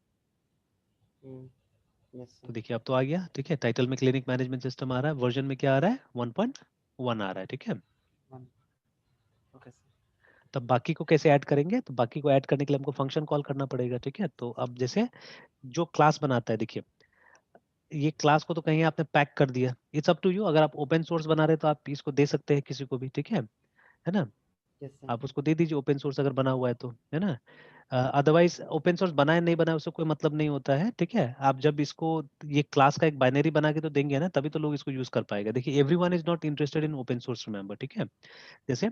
यस तो सर। देखिए अब तो आ गया, ठीक है, टाइटल में क्लिनिक मैनेजमेंट सिस्टम आ रहा है, वर्जन में क्या आ रहा है, 1.1 आ रहा है, ठीक है। Okay sir. तब बाकी को कैसे ऐड करेंगे, तो बाकी को ऐड करने के लिए हमको फंक्शन कॉल करना पड़ेगा, ठीक है। तो अब जैसे जो क्लास बनाता है, देखिए ये क्लास को तो कहीं आपने पैक कर दिया, इट्स अप टू यू, अगर आप ओपन सोर्स बना रहे तो आप इसको दे सकते हैं किसी को भी, ठीक है ना, यस सर। आप उसको दे दीजिए ओपन सोर्स अगर बना हुआ है तो, है ना। अदरवाइज ओपन सोर्स बनाए नहीं बनाए उससे कोई मतलब नहीं होता है, ठीक है। आप जब इसको, ये क्लास का एक बाइनरी बना के तो देंगे ना, तभी तो लोग इसको यूज कर पाएगा। देखिए everyone is not interested in open source, remember, ठीक है। जैसे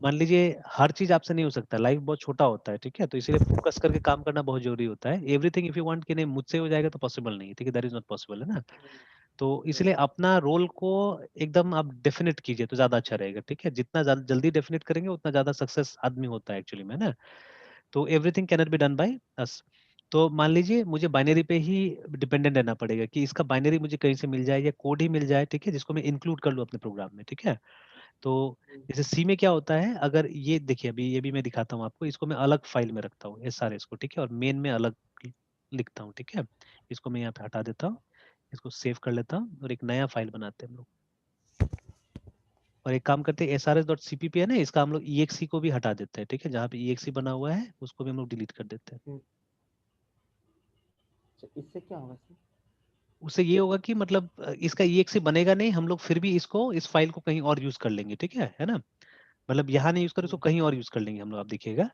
मान लीजिए हर चीज आपसे नहीं हो सकता, लाइफ बहुत छोटा होता है, ठीक है, तो इसीलिए फोकस करके काम करना बहुत जरूरी होता है। एवरीथिंग इफ यू वांट कि नहीं मुझसे हो जाएगा तो पॉसिबल नहीं है, ठीक है, दैट इज नॉट पॉसिबल, है ना। तो इसलिए अपना रोल को एकदम आप डेफिनेट कीजिए तो ज्यादा अच्छा रहेगा, ठीक है। जितना जल्दी डेफिनेट करेंगे उतना ज्यादा सक्सेस आदमी होता है एक्चुअली में ना। तो everything cannot be done by us. तो मान लीजिए मुझे बाइनरी पे ही डिपेंडेंट रहना पड़ेगा, कि इसका बाइनरी मुझे कहीं से मिल जाए या कोड ही मिल जाए, ठीक है, जिसको मैं इंक्लूड कर लूँ अपने प्रोग्राम में, ठीक है। तो जैसे सी में क्या होता है, अगर ये देखिए, अभी ये भी मैं दिखाता हूँ आपको, इसको मैं अलग फाइल में रखता हूँ SRS को, ठीक है, और मेन में अलग लिखता हूँ, ठीक है। इसको मैं यहाँ पे हटा देता हूँ, इसको सेव कर लेता हूँ, और एक नया फाइल बनाते हैं हम लोग। और एक काम करते हैं, srs.cpp है ना, इसका हम लोग exe को भी हटा देते हैं, ठीक है, जहाँ पे exe बना हुआ है उसको भी हम लोग डिलीट कर देते हैं। इससे क्या होगा सर? उससे ये होगा कि मतलब इसका exe बनेगा नहीं, हम लोग फिर भी इसको, इस फाइल को कहीं और यूज कर लेंगे, ठीक है ना, मतलब यहाँ नहीं यूज कर, इसको कहीं और यूज कर लेंगे हम लोग, आप देखिएगा,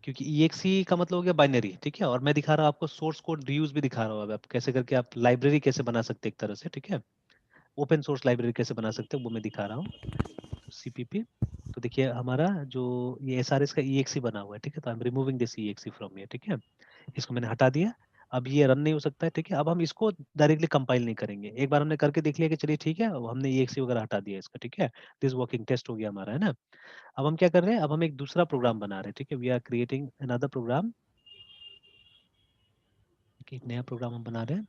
क्योंकि exe का मतलब हो गया बाइनरी, ठीक है, और मैं दिखा रहा हूँ आपको सोर्स कोड रीयूज भी दिखा रहा हूँ, अब आप कैसे करके आप लाइब्रेरी कैसे बना सकते हैं एक तरह से, ठीक है, ओपन सोर्स लाइब्रेरी कैसे बना सकते हैं वो मैं दिखा रहा हूँ। तो सीपीपी, तो देखिए हमारा जो ये एसआरएस का ईएक्सी बना हुआ है, ठीक है, तो I am removing this EXE from here, ठीक है, इसको मैंने हटा दिया। अब ये रन नहीं हो सकता है, ठीक है, अब हम इसको डायरेक्टली कंपाइल नहीं करेंगे, एक बार हमने करके देख लिया कि चलिए ठीक है, अब हमने ईएक्सी वगैरह हटा दिया इसका, ठीक है, दिस वर्किंग टेस्ट हो गया हमारा, है ना। अब हम क्या कर रहे हैं, अब हम एक दूसरा प्रोग्राम बना रहे हैं, ठीक है, we are creating another program, एक नया प्रोग्राम हम बना रहे हैं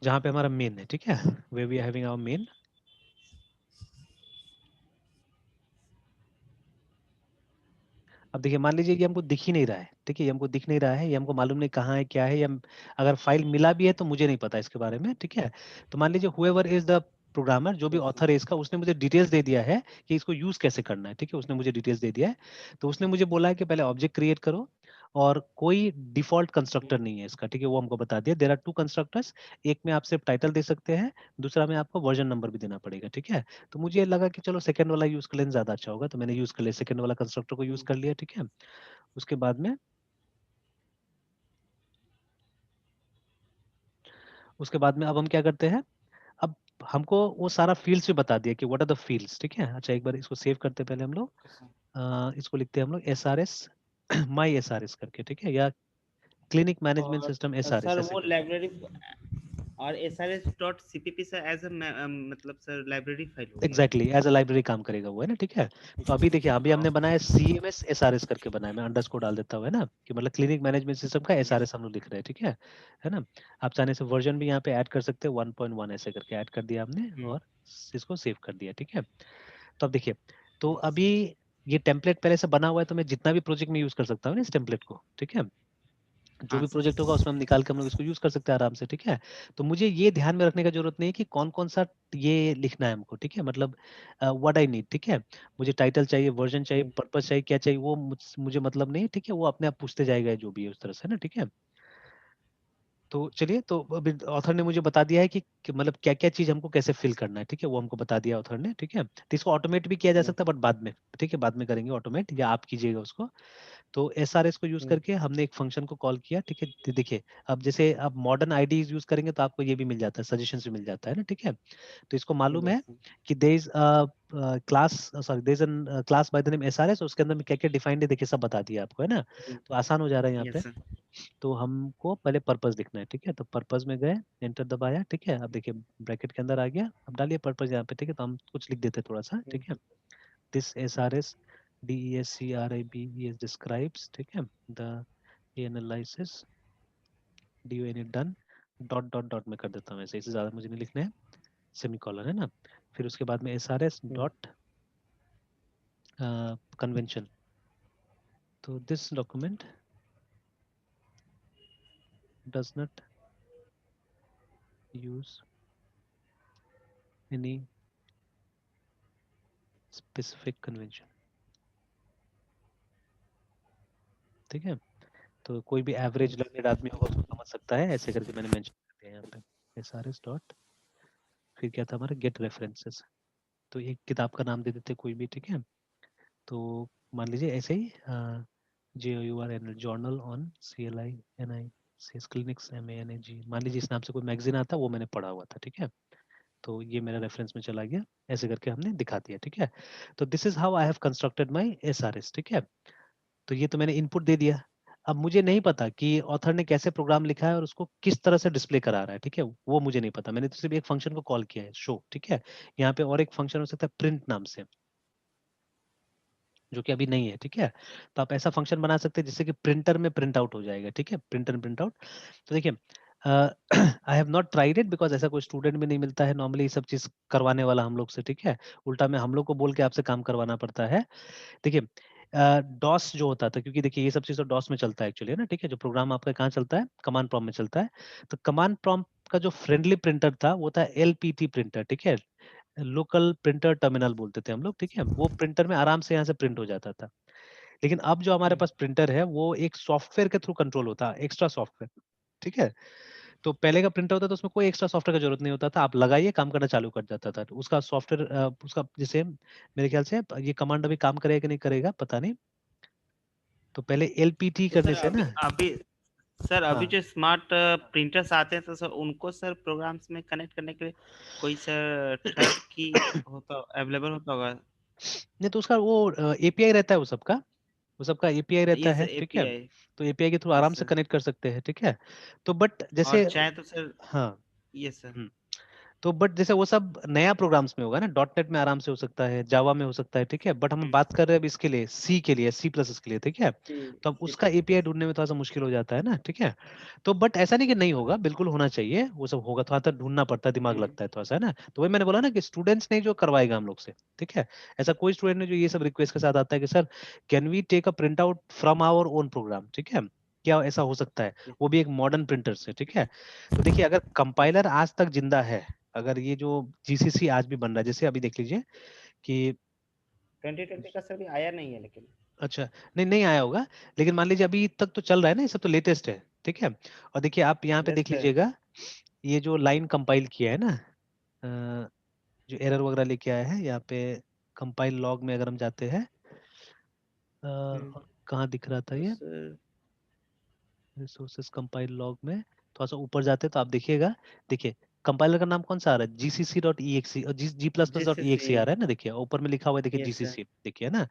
जहाँ पे हमारा मेन है, ठीक है, वे we are having our main. अब देखिए मान लीजिए कि हमको दिख ही नहीं रहा है, ठीक है, ये हमको दिख नहीं रहा है, ये हमको मालूम नहीं कहाँ है क्या है, या अगर फाइल मिला भी है तो मुझे नहीं पता इसके बारे में, ठीक है। तो मान लीजिए हुएवर इज द प्रोग्रामर, जो भी ऑथर है इसका, उसने मुझे डिटेल्स दे दिया है कि इसको यूज कैसे करना है, ठीक है, उसने मुझे डिटेल्स दे दिया है। तो उसने मुझे बोला है कि पहले ऑब्जेक्ट क्रिएट करो, और कोई डिफॉल्ट कंस्ट्रक्टर नहीं है इसका, ठीक है, वो हमको बता दिया, देयर आर टू कंस्ट्रक्टर्स, एक में आप सिर्फ टाइटल दे सकते हैं, दूसरा में आपको वर्जन नंबर भी देना पड़ेगा, ठीक है। तो मुझे लगा कि चलो सेकंड वाला यूज कर लेना ज्यादा अच्छा होगा, तो मैंने यूज कर लिया, सेकंड वाला कंस्ट्रक्टर को यूज कर लिया, ठीक है। उसके बाद में अब हम क्या करते हैं, अब हमको वो सारा फील्ड्स भी बता दिया कि व्हाट आर द फील्ड्स, ठीक है। अच्छा एक बार इसको सेव करते हैं पहले हम लोग, इसको लिखते हैं हम लोग एस आर एस माई एस आर एस करके, ठीक है, या क्लिनिक मैनेजमेंट और system S R S sir ऐसे वो करके। लाइब्रेरी और srs.cpp से एज अ मतलब सर लाइब्रेरी फाइल हो गया। एग्जैक्टली एज अ लाइब्रेरी काम करेगा वो, है ना, ठीक है। तो अभी देखिए अभी हमने बनाया CMS SRS करके बनाया, मैं अंडरस्कोर डाल देता हूँ, है ना, कि मतलब क्लिनिक मैनेजमेंट सिस्टम का SRS हम लोग लिख रहे हैं, ठीक है ना। आप चाहने से वर्जन भी यहाँ पे ऐड कर सकते हैं, 1.1 ऐसे करके ऐड कर दिया हमने, और इसको सेव कर दिया, ठीक है। तो अब देखिए, तो अभी ये टेम्पलेट पहले से बना हुआ है, तो मैं जितना भी प्रोजेक्ट में यूज कर सकता हूँ ना इस टेम्पलेट को, ठीक है, जो हाँ भी सर। प्रोजेक्ट होगा उसमें हम निकाल के हम लोग इसको यूज कर सकते हैं आराम से, ठीक है। तो मुझे ये ध्यान में रखने का जरूरत नहीं है कि कौन कौन सा ये लिखना है हमको, ठीक है, मतलब व्हाट आई नीड, ठीक है, मुझे टाइटल चाहिए, वर्जन चाहिए, पर्पस चाहिए, क्या चाहिए, वो मुझे मतलब नहीं है, ठीक है, वो अपने आप पूछते जाएगा जो भी है उस तरह से ना, ठीक है। तो चलिए, तो अभी ऑथर ने मुझे बता दिया है कि मतलब क्या क्या चीज हमको कैसे फिल करना है, ठीक है, वो हमको बता दिया ऑथर ने, ठीक है। तो इसको ऑटोमेट भी किया जा सकता है, बट बाद में, ठीक है, बाद में करेंगे ऑटोमेट, या आप कीजिएगा उसको। तो एसआरएस को यूज करके हमने एक फंक्शन को कॉल किया, ठीक है, देखिए अब जैसे आप मॉडर्न आईडीज यूज करेंगे तो आपको ये भी मिल जाता है, सजेशन भी मिल जाता है ना, ठीक है। तो इसको मालूम है कि there is class, sorry there is an class by the name SRS, उसके अंदर में क्या क्या डिफाइंड है देखिए सब बता दिया आपको, है ना। तो आसान हो जा रहा है यहाँ पे। Yes sir. तो हमको पहले पर्पस लिखना है, ठीक है, तो पर्पस में गए, एंटर दबाया, ठीक है, अब देखिए ब्रैकेट के अंदर आ गया, अब डालिए पर्पस यहाँ पे, ठीक है, तो हम कुछ लिख देते हैं थोड़ा सा, ठीक है, this SRS DESCRIBES describes, ठीक है, the analysis DUNit done, dot dot dot में कर देता हूँ ऐसे, इससे ज्यादा मुझे नहीं लिखना है, सेमीकोलन, है ना। फिर उसके बाद में SRS डॉट कन्वेंशन, तो this document does not use any specific convention, ठीक है। तो कोई भी एवरेज लर्नेड आदमी होगा उसको समझ सकता है, ऐसे करके मैंने मेंशन कर दिया यहाँ पे, SRS डॉट, फिर क्या था हमारा गेट रेफरेंसेस, तो एक किताब का नाम दे देते कोई भी, ठीक है। तो मान लीजिए ऐसे ही JOUR journal on CLI NI clinics MANAG, मान लीजिए इस नाम से कोई मैगजीन आता वो मैंने पढ़ा हुआ था, ठीक है। तो ये मेरा रेफरेंस में चला गया, ऐसे करके हमने दिखा दिया, ठीक है। तो this is how I have constructed my SRS, ठीक है। तो ये तो मैंने इनपुट दे दिया। अब मुझे नहीं पता कि ऑथर ने कैसे प्रोग्राम लिखा है और उसको किस तरह से डिस्प्ले करा रहा है, ठीक है, वो मुझे नहीं पता, मैंने तो सिर्फ एक फंक्शन को कॉल किया है, शो, ठीक है। यहाँ पे और एक फंक्शन हो सकता है प्रिंट नाम से, जो कि अभी नहीं है, ठीक है। तो आप ऐसा फंक्शन बना सकते हैं जिससे कि प्रिंटर में प्रिंट आउट हो जाएगा, ठीक है, प्रिंटर प्रिंट आउट। तो देखिए I have not tried it because ऐसा कोई स्टूडेंट भी नहीं मिलता है नॉर्मली ये सब चीज करवाने वाला हम लोग से, ठीक है। उल्टा में हम लोग को बोल के आपसे काम करवाना पड़ता है। देखिए डॉस जो होता था, क्योंकि देखिए ये सब चीज़ तो डॉस में चलता है एक्चुअली, है ना, ठीक है, जो प्रोग्राम आपका कहाँ चलता है, कमांड प्रॉम्प्ट में चलता है। तो कमांड प्रॉम्प्ट का जो फ्रेंडली प्रिंटर था वो था एलपीटी प्रिंटर, ठीक है, लोकल प्रिंटर टर्मिनल बोलते थे हम लोग, ठीक है, वो प्रिंटर में आराम से यहाँ से प्रिंट हो जाता था। लेकिन अब जो हमारे पास प्रिंटर है वो एक सॉफ्टवेयर के थ्रू कंट्रोल होता है, एक्स्ट्रा सॉफ्टवेयर, ठीक है। तो पहले का प्रिंटर होता था उसमें कोई एक्स्ट्रा सॉफ्टवेयर का जरूरत नहीं होता था, आप लगाइए काम करना चालू कर जाता था। तो उसका सॉफ्टवेयर उसका जैसे मेरे ख्याल से ये कमांड अभी काम करेगा कि नहीं करेगा पता नहीं। तो पहले एलपीटी तो करने सर से अभी ना, अभी सर अभी हाँ, जो स्मार्ट प्रिंटर्स आते हैं तो सर उनको सर प्रोग्राम्स में कनेक्ट करने के लिए कोई सर थर्ड की होता अवेलेबल होता होगा। नहीं तो उसका वो एपीआई रहता है, वो सबका एपीआई रहता यस है, सर ठीक है। एपीआई। तो एपीआई के थ्रू यस आराम से सर। कनेक्ट कर सकते हैं, ठीक है। तो बट और जैसे, चाहे तो सर। हाँ, यस सर। हम्म, तो बट जैसे वो सब नया प्रोग्राम्स में होगा ना, डॉट नेट में आराम से हो सकता है, जावा में हो सकता है, ठीक है, बट हम बात कर रहे हैं अब इसके लिए सी के लिए, सी प्लस के लिए, ठीक है। सी तो अब सी उसका प्लस एपीआई प्लस। ढूंढने में थोड़ा सा मुश्किल हो जाता है ना, ठीक है। तो बट ऐसा नहीं कि नहीं होगा, बिल्कुल होना चाहिए, वो सब होगा, थोड़ा सा ढूंढना पड़ता है, दिमाग लगता है थोड़ा सा, है ना। तो वही मैंने बोला ना कि स्टूडेंट्स ने जो करवाएगा हम लोग से, ठीक है। ऐसा कोई स्टूडेंट ने जो ये सब रिक्वेस्ट के साथ आता है कि sir can we take a print out from our own program, ठीक है, क्या ऐसा हो सकता है, वो भी एक मॉडर्न प्रिंटर से, ठीक है। तो देखिए अगर कंपाइलर आज तक जिंदा है, अगर ये जो जीसीसी आज भी बन रहा है, जैसे अभी देख लीजिए कि, 2020 का सर भी आया नहीं है लेकिन। अच्छा, नहीं नहीं आया होगा, लेकिन मान लीजिए अभी तक तो चल रहा है ना, ये सब तो लेटेस्ट है, ठीक है। और देखिए आप यहाँ पे देख बेस्ट है। लीजिएगा, ये जो लाइन कंपाइल किया है ना, अ, जो एरर वगैरह लेके आया है यहाँ पे, कंपाइल लॉग में अगर हम जाते हैं, हम्म, कहाँ दिख रहा था तो ये, सर रिसोर्सेज कंपाइल लॉग में थोड़ा सा ऊपर जाते हैं तो आप देखिएगा, देखिए कंपाइलर का नाम कौन सा आ रहा है, जीसीसी डॉट ई एक्स और G plus plus dot E X GCC. आ रहा है ना, देखिए ऊपर में लिखा हुआ है, देखिए यस सर। जीसीसी, देखिए ना।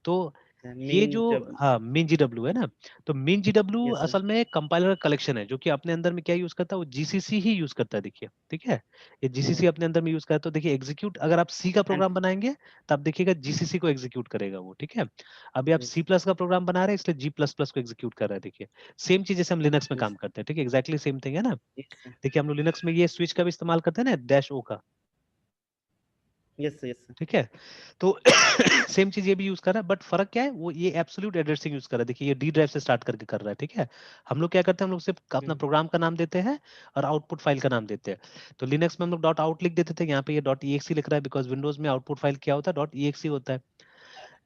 तो ये मीन जो, जब। हाँ, मीन जी डब्ल्यू है ना, तो मीन जी डब्ल्यू यस सर। असल में कंपाइलर कलेक्शन है जो कि अपने अंदर में क्या यूज करता है, वो जीसीसी ही यूज करता है, देखिए, ठीक है। ये जीसीसी अपने अंदर में यूज करता है, तो देखिए एग्जीक्यूट अगर आप सी का एंड। प्रोग्राम बनाएंगे तो आप देखिएगा जीसीसी को एग्जीक्यूट करेगा वो, ठीक है। अभी आप यस। सी प्लस का प्रोग्राम बना रहे हैं इसलिए जी प्लस प्लस को एग्जीक्यूट कर रहा है, देखिए। सेम चीज जैसे हम लिनक्स में यस। काम करते हैं, ठीक है, एक्जैक्टली सेम थिंग है ना। Yes sir. देखिए हम लोग लिनक्स में ये स्विच का भी इस्तेमाल करते हैं ना, डैश ओ का, यस सर। Yes sir. ठीक है। तो सेम चीज ये भी यूज कर रहा है, बट फर्क क्या है, वो ये एब्सोल्यूट एड्रेसिंग यूज कर रहा है, देखिए ये डी ड्राइव से स्टार्ट करके कर रहा है, ठीक है। हम लोग क्या करते हैं, हम लोग सिर्फ अपना प्रोग्राम का नाम देते हैं और आउटपुट फाइल का नाम देते हैं। तो लिनक्स में हम लोग डॉट आउट लिख देते थे, यहाँ पे ये डॉट ई लिख रहा है, बिकॉज विंडोज में आउटपुट फाइल क्या होता है, डॉट ई होता है।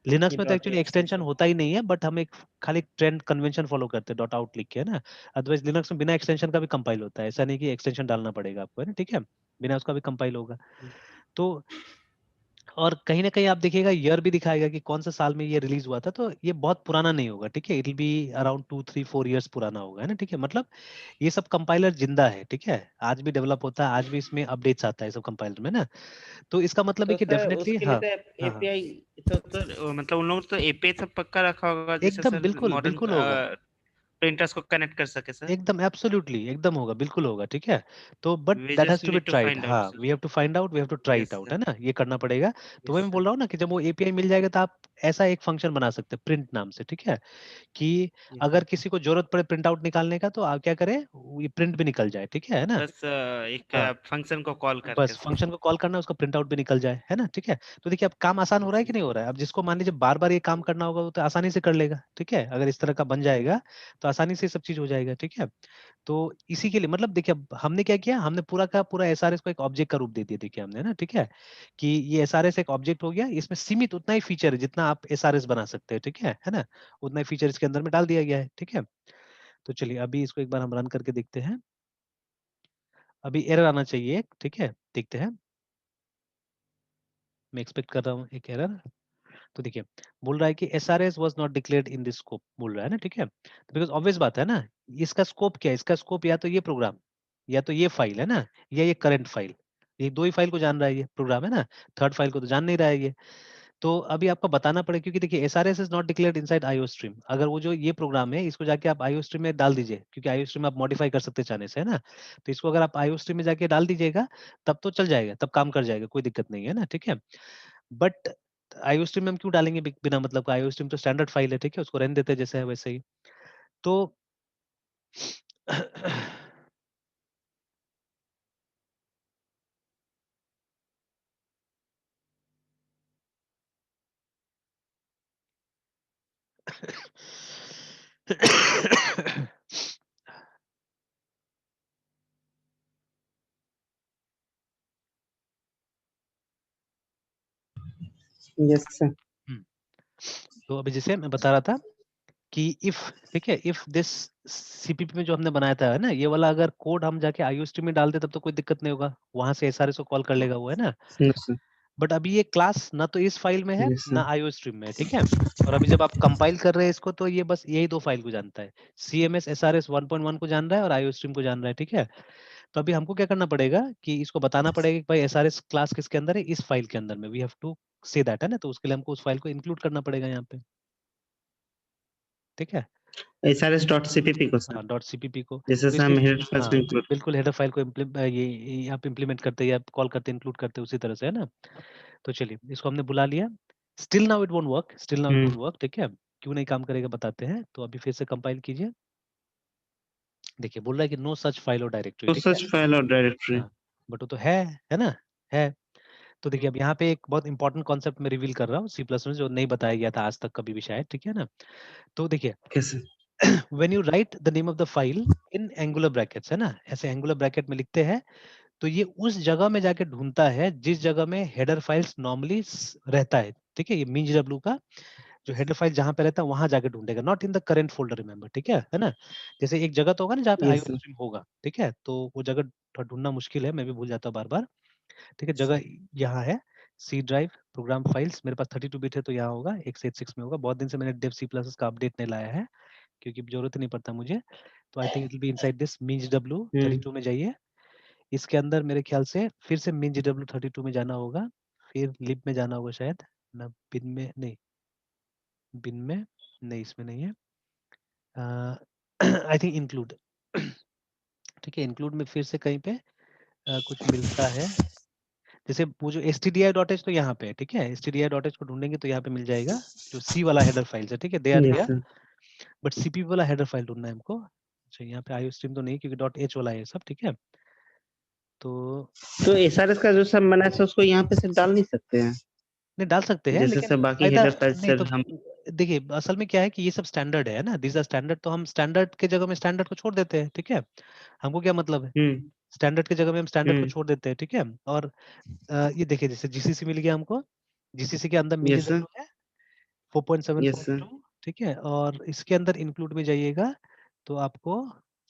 लिनक्स ये में तो dot actually x extension sir. होता ही नहीं है, बट हम एक खाली ट्रेंड कन्वेंशन फॉलो करते हैं, डॉट आउट लिख के, है ना। अदरवाइज लिनक्स में बिना एक्सटेंशन का भी कंपाइल होता है, ऐसा नहीं कि एक्सटेंशन डालना पड़ेगा आपको, है ना, ठीक है, बिना उसका भी कंपाइल होगा। तो और कहीं ना कहीं आप देखिएगा ईयर भी दिखाएगा कि कौन सा साल में ये रिलीज हुआ था, तो ये बहुत पुराना नहीं होगा, ठीक है, it will be around 2 3 4 years पुराना होगा, है ना, ठीक है। मतलब ये सब कंपाइलर जिंदा है, ठीक है, आज भी डेवलप होता है, आज भी इसमें अपडेट्स आता है सब कंपाइलर में ना। तो इसका मतलब है तो कि सर डेफिनेटली, उसके लिए हाँ, तो हाँ, हाँ, एपीआई। तो सर मतलब उन लोग तो एपीआई सब पक्का रखा होगा जिससे एकदम सर बिल्कुल मॉडर्न बिल्कुल होगा, प्रिंटर्स को कनेक्ट कर सके सर। एकदम एब्सोल्युटली एकदम होगा, बिल्कुल होगा, ठीक है। तो but we that has just to be need to tried, find हाँ, out sir. We have to find out, we have to try it yes out, है सर। ना, ये करना पड़ेगा। तो यस वही मैं सर। बोल रहा हूँ ना कि जब वो एपीआई मिल जाएगा तो आप ऐसा एक फंक्शन बना सकते हैं प्रिंट नाम से, ठीक है, कि यस अगर किसी को जरूरत पड़े प्रिंट आउट निकालने का तो आप क्या करें, ये प्रिंट भी निकल जाए, ठीक है ना। बस एक हाँ, फंक्शन को कॉल करके बस सर। फंक्शन को कॉल करना है, उसका प्रिंट आउट भी निकल जाए, है ना, ठीक है। तो देखिए अब काम आसान हो रहा यस है कि सर। नहीं हो रहा है, अब जिसको मान लीजिए बार बार ये काम करना होगा वो तो आसानी से कर लेगा, ठीक है, अगर इस तरह का बन यस। जाएगा तो आसानी से सब चीज हो जाएगा, ठीक है। तो इसी के लिए मतलब देखिए अब हमने क्या किया, हमने पूरा का पूरा एसआरएस को एक ऑब्जेक्ट का रूप दे दिया, देखिए हमने ना, ठीक है, कि ये एसआरएस एक ऑब्जेक्ट हो गया, इसमें सीमित उतना ही फीचर है जितना आप एसआरएस बना सकते हैं, ठीक है ना, उतना ही फीचर इसके अंदर में डाल दिया गया है, ठीक है। तो चलिए अभी इसको एक बार हम रन करके देखते हैं, अभी एरर आना चाहिए, ठीक है, देखते हैं, मैं एक्सपेक्ट कर रहा हूँ एक एरर। तो देखिए बोल रहा है कि S R S was not declared in this scope, बोल रहा है ना, ठीक है, तो बिकॉज ऑब्वियस बात है ना, इसका स्कोप क्या है, इसका स्कोप या तो ये प्रोग्राम, या तो ये फाइल, है ना, या ये करंट फाइल, ये दो ही फाइल को जान रहा है ये प्रोग्राम, है ना, थर्ड फाइल को तो जान नहीं रहा है ये। तो अभी आपको बताना पड़ेगा, क्योंकि देखिए S R S is not declared inside IO stream, अगर वो जो ये प्रोग्राम है इसको जाके आप आईओ स्ट्रीम में डाल दीजिए, क्योंकि आईओ स्ट्रीम में आप मॉडिफाई कर सकते हैं चाहने से, है ना। तो इसको अगर आप आईओ स्ट्रीम में जाके डाल दीजिएगा तब तो चल जाएगा, तब काम कर जाएगा, कोई दिक्कत नहीं है ना, ठीक है। बट आईओस्ट्रीम में हम क्यों डालेंगे बिना मतलब का, आईओस्ट्रीम तो स्टैंडर्ड फाइल है, ठीक है, उसको रहने देते हैं जैसे है वैसे ही। तो यस सर। तो अभी जैसे मैं बता रहा था कि इफ, ठीक है, इफ दिस सीपीपी में जो हमने बनाया था है ना, ये वाला अगर कोड हम जाके आईओ स्ट्रीम में डाल दे तब तो कोई दिक्कत नहीं होगा, वहां से एसआरएस को कॉल कर लेगा वो, है ना। No sir. बट अभी ये क्लास ना तो इस फाइल में है यस ना सर। आईओ स्ट्रीम में है, ठीक है। और अभी जब आप कंपाइल कर रहे हैं इसको तो ये बस यही दो फाइल को जानता है, सीएमएस एसआरएस 1.1 को जान रहा है और आईओ स्ट्रीम को जान रहा है, ठीक है। तो अभी हमको क्या करना पड़ेगा कि इसको बताना पड़ेगा कि भाई एसआरएस क्लास किसके अंदर है, इस फाइल के अंदर में, we have to say that, है ना। तो उसके लिए हमको उस फाइल को इंक्लूड करना पड़ेगा यहाँ पे, ठीक है। srs.cpp को सर, हाँ, डॉट सीपीपी को, जैसे तो सर इसको, हम हेडर फाइल्स हाँ में इंक्लूड। बिल्कुल हेडर फाइल को ये आप इम्प्लीमेंट करते हैं या कॉल करते हैं, इंक्लूड करते हैं उसी तरह से, है ना। तो चलिए इसको हमने बुला लिया, still now it won't work, still now it won't work, ठीक है। क्यों नहीं काम करेगा बताते हैं। तो अभी फिर से कंपाइल कीजिए, देखिए बोल रहा है कि नो सच फाइल और डायरेक्टरी, तो ठीक है। सच फाइल और डायरेक्टरी। हाँ, बट वो तो है ना, है। तो देखिए अब यहाँ पे एक बहुत इंपॉर्टेंट कॉन्सेप्ट मैं रिवील कर रहा हूँ सी प्लस में, जो नहीं बताया गया था आज तक कभी भी शायद, ठीक है ना। तो देखिए कैसे? when you write the name of the file in angular brackets, है ना, ऐसे एंगुलर ब्रैकेट में लिखते हैं, तो ये उस जगह में जाके ढूंढता है जिस जगह में हेडर फाइल्स नॉर्मली रहता है, ठीक है। ये मीन डब्ल्यू का जो हेडर फाइल जहां पे रहता है वहां जाके ढूंढेगा, not in the current folder, remember, ठीक है ना। जैसे एक जगह तो होगा ना जहाँ पे यस आईओ सर। स्ट्रीम होगा, ठीक है, तो वो जगह थोड़ा ढूंढना मुश्किल है, मैं भी भूल जाता हूँ बार बार, ठीक है। जगह यहाँ है, सी ड्राइव प्रोग्राम फाइल्स, मेरे पास 32 बिट है तो यहाँ होगा, x86 में होगा। बहुत दिन से मैंने डेव सी प्लस का अपडेट नहीं लाया है क्योंकि जरूरत नहीं पड़ता मुझे। तो I think it will be inside this means W 32 में जाइए, इसके अंदर मेरे ख्याल से फिर से मीन्स डब्ल्यू 32 में जाना होगा, फिर लिब में जाना होगा शायद ना, बिन में नहीं, बिन में नहीं, इसमें नहीं है, आई थिंक इंक्लूड, ठीक है। इंक्लूड में फिर से कहीं पे कुछ मिलता है, जैसे वो जो stdi.h तो यहाँ पे है, ठीक है। stdi.h को ढूंढेंगे तो यहाँ पे मिल जाएगा, जो सी वाला हेडर फाइल है, ठीक है, they are yes there. Sir. But CP वाला हेडर फाइल ढूंढना है हमको। अच्छा, यहाँ पे आईओ स्ट्रीम तो नहीं क्योंकि डॉट एच वाला है सब, ठीक है। तो तो एसआरएस का जो सब बना है सर, उसको यहाँ पे से डाल नहीं सकते हैं नहीं डाल सकते हैं, जैसे लेकिन सर बाकी फायदा हेडर फाइल नहीं। सर तो हम। देखिए असल में क्या है कि ये सब स्टैंडर्ड है ना, दिस आर स्टैंडर्ड, तो हम स्टैंडर्ड के जगह में स्टैंडर्ड को छोड़ देते हैं, ठीक है। हमको क्या मतलब है, हम्म। स्टैंडर्ड की जगह में हम स्टैंडर्ड को हम्म। छोड़ देते हैं, ठीक है। और ये देखिए जैसे जीसीसी मिल गया हमको, जीसीसी के अंदर मीन यस सर। डब्ल्यू है 4.7.2, यस सर। ठीक है। और इसके अंदर इंक्लूड में जाइएगा तो आपको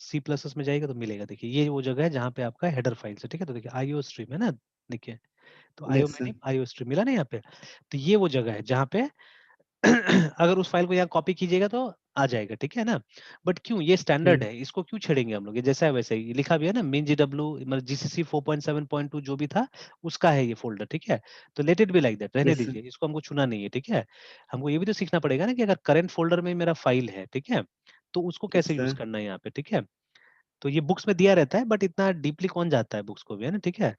सी प्लस में जाएगा तो मिलेगा, देखिए ये वो जगह है जहाँ पे आपका हेडर फाइल है, ठीक है। तो देखिए आईओ स्ट्रीम है ना, देखिए, तो आईओ यस सर। मैंने आईओ स्ट्रीम मिला ना यहाँ पे, तो ये वो जगह है जहाँ पे अगर उस फाइल को यहाँ कॉपी कीजिएगा तो आ जाएगा, ठीक है ना। बट क्यों, ये स्टैंडर्ड है, इसको क्यों छेड़ेंगे हम लोग, ये जैसा है वैसे ही लिखा भी है ना, मीन जीडब्ल्यू मतलब जीसीसी 4.7.2 जो भी था उसका है ये फोल्डर, ठीक है। तो let it be like that, रहने यस सर। दीजिए, इसको हमको छूना नहीं है, ठीक है। हमको ये भी तो सीखना पड़ेगा ना कि अगर करंट फोल्डर में मेरा फाइल है, ठीक है, तो उसको यस कैसे यूज सर। करना है यहाँ पे, ठीक है। तो ये बुक्स में दिया रहता है बट इतना डीपली कौन जाता है बुक्स को भी, है ना, ठीक है।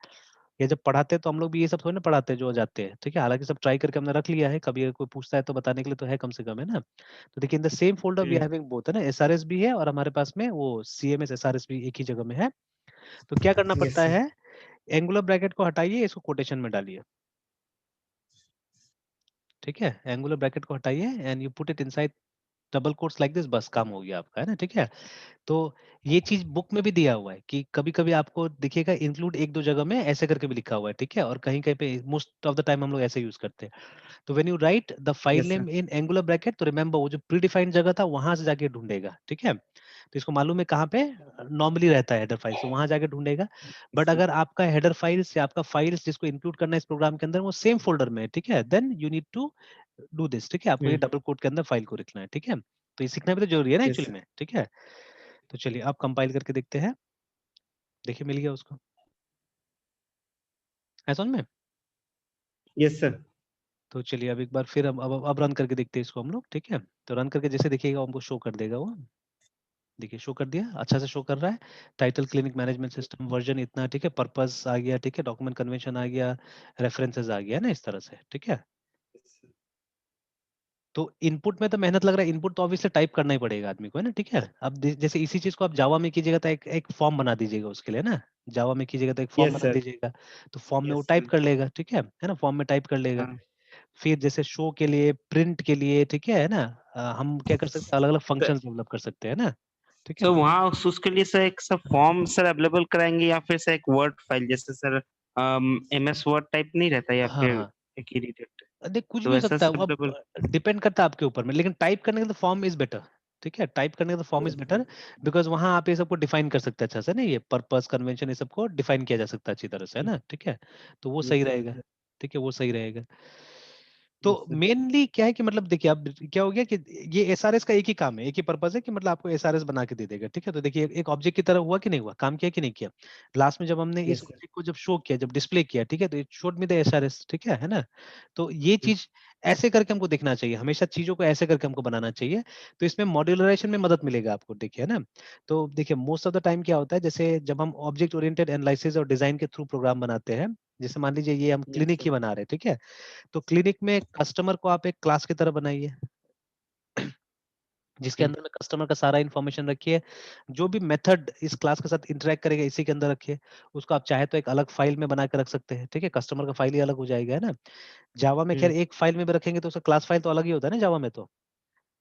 ये जब पढ़ाते हैं तो हम लोग भी ये सब थोड़ी ना पढ़ाते हैं जो जाते हैं, ठीक है। हालांकि सब ट्राई करके हमने रख लिया है, कभी अगर कोई पूछता है तो बताने के लिए तो है कम से कम, है ना। तो देखिए in the same folder we having both, है ना, एसआरएस भी है और हमारे पास में वो सीएमएस एसआरएस भी एक ही जगह में है। तो क्या करना यस पड़ता सर। है, एंगुलर ब्रैकेट को हटाइए, इसको कोटेशन में डालिए, ठीक है। एंगुलर ब्रैकेट को हटाइए and you put it inside double quotes like this, बस काम हो गया आपका, है ना, ठीक है। तो ये चीज बुक में भी दिया हुआ है कि कभी कभी आपको दिखेगा इंक्लूड एक दो जगह में ऐसे करके भी लिखा हुआ है, ठीक है। और कहीं कहीं पे मोस्ट ऑफ द टाइम हम लोग ऐसे यूज करते हैं। तो when you right the file yes sir. Name in angular bracket, तो रिमेंबर वो जो प्री डिफाइंड जगह था वहां से जाके ढूंढेगा, ठीक है। तो इसको मालूम है कहाँ पे नॉर्मली रहता है हेडर फाइल्स, तो वहां जाके ढूंढेगा। बट अगर आपका हेडर फाइल्स या आपका फाइल्स जिसको इंक्लूड करना है इस प्रोग्राम के अंदर वो सेम फोल्डर में है, ठीक है, then you need to do this, ठीक है। आपको ये डबल कोट के अंदर फाइल को लिखना है, ठीक है। तो ये सीखना भी तो जरूरी है ना यस एक्चुअली सर। में, ठीक है। तो चलिए आप कंपाइल करके देखते हैं, देखिए मिल गया उसको, है समझ में। Yes sir. तो चलिए अब एक बार फिर अब रन करके देखते हैं इसको हम लोग, ठीक है। तो रन करके जैसे देखिएगा हमको शो कर देगा वो, देखिए शो कर दिया, अच्छा से शो कर रहा है। Title clinic management system version इतना, ठीक है, पर्पस आ गया, ठीक है, डॉक्यूमेंट कन्वेंशन आ गया, रेफरेंसेस आ गया ना इस तरह से, ठीक है। तो इनपुट में तो मेहनत लग रहा है, इनपुट तो ऑब्वियसली टाइप करना ही पड़ेगा आदमी को, है ना, ठीक है। अब जैसे इसी चीज को आप जावा में कीजिएगा तो एक फॉर्म बना दीजिएगा उसके लिए ना, जावा में कीजिएगा तो एक फॉर्म यस बना सर। दीजिएगा, तो फॉर्म में वो यस टाइप सर। कर लेगा, ठीक है ना, फॉर्म में टाइप कर लेगा। हाँ। फिर जैसे शो के लिए, प्रिंट के लिए, ठीक है ना, हम क्या कर सकते हैं, अलग अलग फंक्शंस डेवलप कर सकते हैं ना, ठीक है। तो वहाँ उसके लिए सर एक सर फॉर्म सर अवेलेबल कराएंगे या फिर सर एक वर्ड फाइल जैसे सर MS वर्ड टाइप नहीं रहता या हाँ फिर हाँ, एक ही डिटेक्ट देख कुछ भी तो हो वैसा सकता है सर वो, अवेलेबल अब डिपेंड करता है आपके ऊपर में, लेकिन टाइप करने का तो फॉर्म इज बेटर, ठीक है, टाइप करने का तो फॉर्म इज बेटर, बिकॉज वहां आप ये सबको डिफाइन कर सकते हैं अच्छा से ना, ये पर्पस कन्वेंशन ये सबको डिफाइन किया जा सकता है अच्छी तरह से, है ना, ठीक है, तो वो सही रहेगा, ठीक है, वो सही रहेगा। तो मेनली क्या है कि मतलब देखिए अब क्या हो गया कि ये एसआरएस का एक ही काम है, एक ही पर्पस है कि मतलब आपको एसआरएस बना के दे देगा, ठीक है, तो देखिए एक ऑब्जेक्ट की तरह हुआ कि नहीं हुआ, काम किया कि नहीं किया, लास्ट में जब हमने इस यस सर ऑब्जेक्ट को जब शो किया, जब डिस्प्ले किया, ठीक है, तो it showed me the SRS, ठीक है ना, तो ये चीज ऐसे करके हमको देखना चाहिए, हमेशा चीजों को ऐसे करके हमको बनाना चाहिए, तो इसमें मॉड्यूलराइजेशन में मदद मिलेगा आपको, देखिए है ना। तो देखिए मोस्ट ऑफ द टाइम क्या होता है, जैसे जब हम ऑब्जेक्ट ओरिएंटेड एनालिसिस और डिजाइन के थ्रू प्रोग्राम बनाते हैं, जैसे मान लीजिए ये हम यस क्लिनिक ही सर बना रहे हैं, ठीक है, तो क्लिनिक में कस्टमर को आप एक क्लास की तरह बनाइए, जिसके अंदर में कस्टमर का सारा इन्फॉर्मेशन रखिए, जो भी मेथड इस क्लास के साथ इंटरेक्ट करेगा इसी के अंदर रखिए, उसको आप चाहे तो एक अलग फाइल में बना के रख सकते हैं, ठीक है, कस्टमर का फाइल ही अलग हो जाएगा, है ना। जावा में खैर एक फाइल में भी रखेंगे तो उसका क्लास फाइल तो अलग ही होता है ना जावा में, तो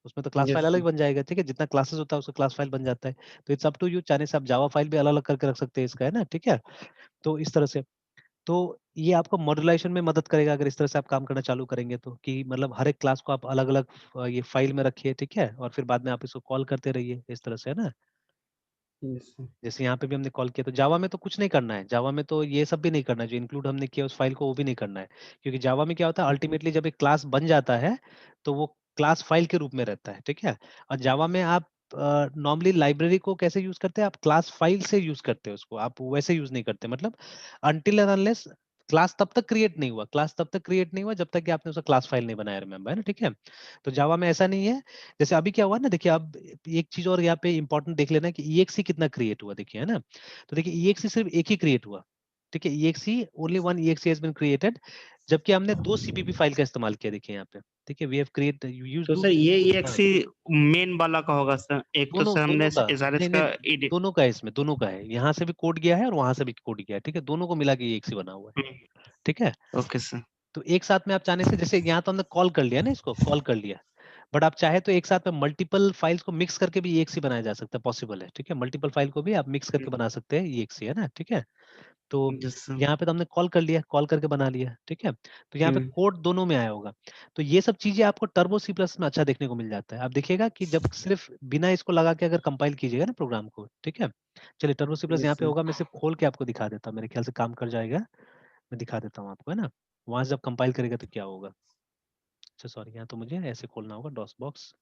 उसमें तो क्लास यस फाइल अलग सर बन जाएगा, ठीक है, जितना क्लासेस होता है उसका क्लास फाइल बन जाता है, तो इट्स अप टू यू, चाहने से आप जावा फाइल भी अलग अलग करके रख सकते हैं इसका, है ना, ठीक है, तो इस तरह से, तो ये आपको मॉड्यूलाइजेशन में मदद करेगा अगर इस तरह से आप काम करना चालू करेंगे, तो कि मतलब हर एक क्लास को आप अलग अलग ये फाइल में रखिए, ठीक है, और फिर बाद में आप इसको कॉल करते रहिए इस तरह से, है ना। यस सर जैसे यहाँ पे भी हमने कॉल किया, तो जावा में तो कुछ नहीं करना है, जावा में तो ये सब भी नहीं करना है, जो इंक्लूड हमने किया उस फाइल को वो भी नहीं करना है, क्योंकि जावा में क्या होता है अल्टीमेटली जब एक क्लास बन जाता है तो वो क्लास फाइल के रूप में रहता है, ठीक है, और जावा में आप नॉर्मली लाइब्रेरी को कैसे यूज करते हैं, आप क्लास फाइल से यूज करते हैं उसको, आप वैसे यूज नहीं करते, मतलब अनटिल एंड अनलेस क्लास तब तक क्रिएट नहीं हुआ, क्लास तब तक क्रिएट नहीं हुआ जब तक कि आपने उसका क्लास फाइल नहीं बनाया, रिमेंबर, है ना, ठीक है। तो जावा में ऐसा नहीं है। जैसे अभी क्या हुआ ना, देखिए अब एक चीज और यहाँ पे इंपॉर्टेंट देख लेना कि ईएक्सी कितना क्रिएट हुआ, देखिए, है ना, तो देखिए ईएक्सी सिर्फ एक ही क्रिएट हुआ, ठीक है, EXE only one EXE has been created, जबकि हमने 2 सीपीपी फाइल का इस्तेमाल किया, देखिए यहाँ पे, ठीक है, वी हैव क्रिएट यूज तो टू। सर ये हाँ, EXE मेन वाला का होगा सर एक तो दोनों सर हमने दोनों का, SRS नहीं नहीं, का एडिट दोनों का है, इसमें दोनों का है, यहाँ से भी कोड गया है और वहां से भी कोड गया है, ठीक है, दोनों को मिला के ईएक्सी बना हुआ है, ठीक है। ओके सर तो एक साथ में आप चाहने से, जैसे यहाँ तो हमने कॉल कर लिया ना, इसको कॉल कर लिया, बट आप चाहे तो एक साथ में मल्टीपल फाइल्स को मिक्स करके भी ईएक्सी बनाया जा सकता है, पॉसिबल है, ठीक है, मल्टीपल फाइल को भी आप मिक्स करके बना सकते हैं ईएक्सी, है ना, ठीक है। तो यस सर यहाँ पे तो हमने कॉल कर लिया, कॉल करके बना लिया, ठीक है, तो यहाँ पे कोड दोनों में आया होगा। तो ये सब चीजें आपको टर्बो सी प्लस में अच्छा देखने को मिल जाता है, आप देखिएगा कि जब सिर्फ बिना इसको लगा के अगर कंपाइल कीजिएगा ना प्रोग्राम को, ठीक है, चलिए टर्बो सी प्लस यस यहाँ पे सर होगा, मैं सिर्फ खोल के आपको दिखा देता हूँ, मेरे ख्याल से काम कर जाएगा, मैं दिखा देता हूँ आपको, है ना, वहां से जब कंपाइल करेगा तो क्या होगा। अच्छा सॉरी, यहाँ तो मुझे ऐसे खोलना होगा डॉस बॉक्स।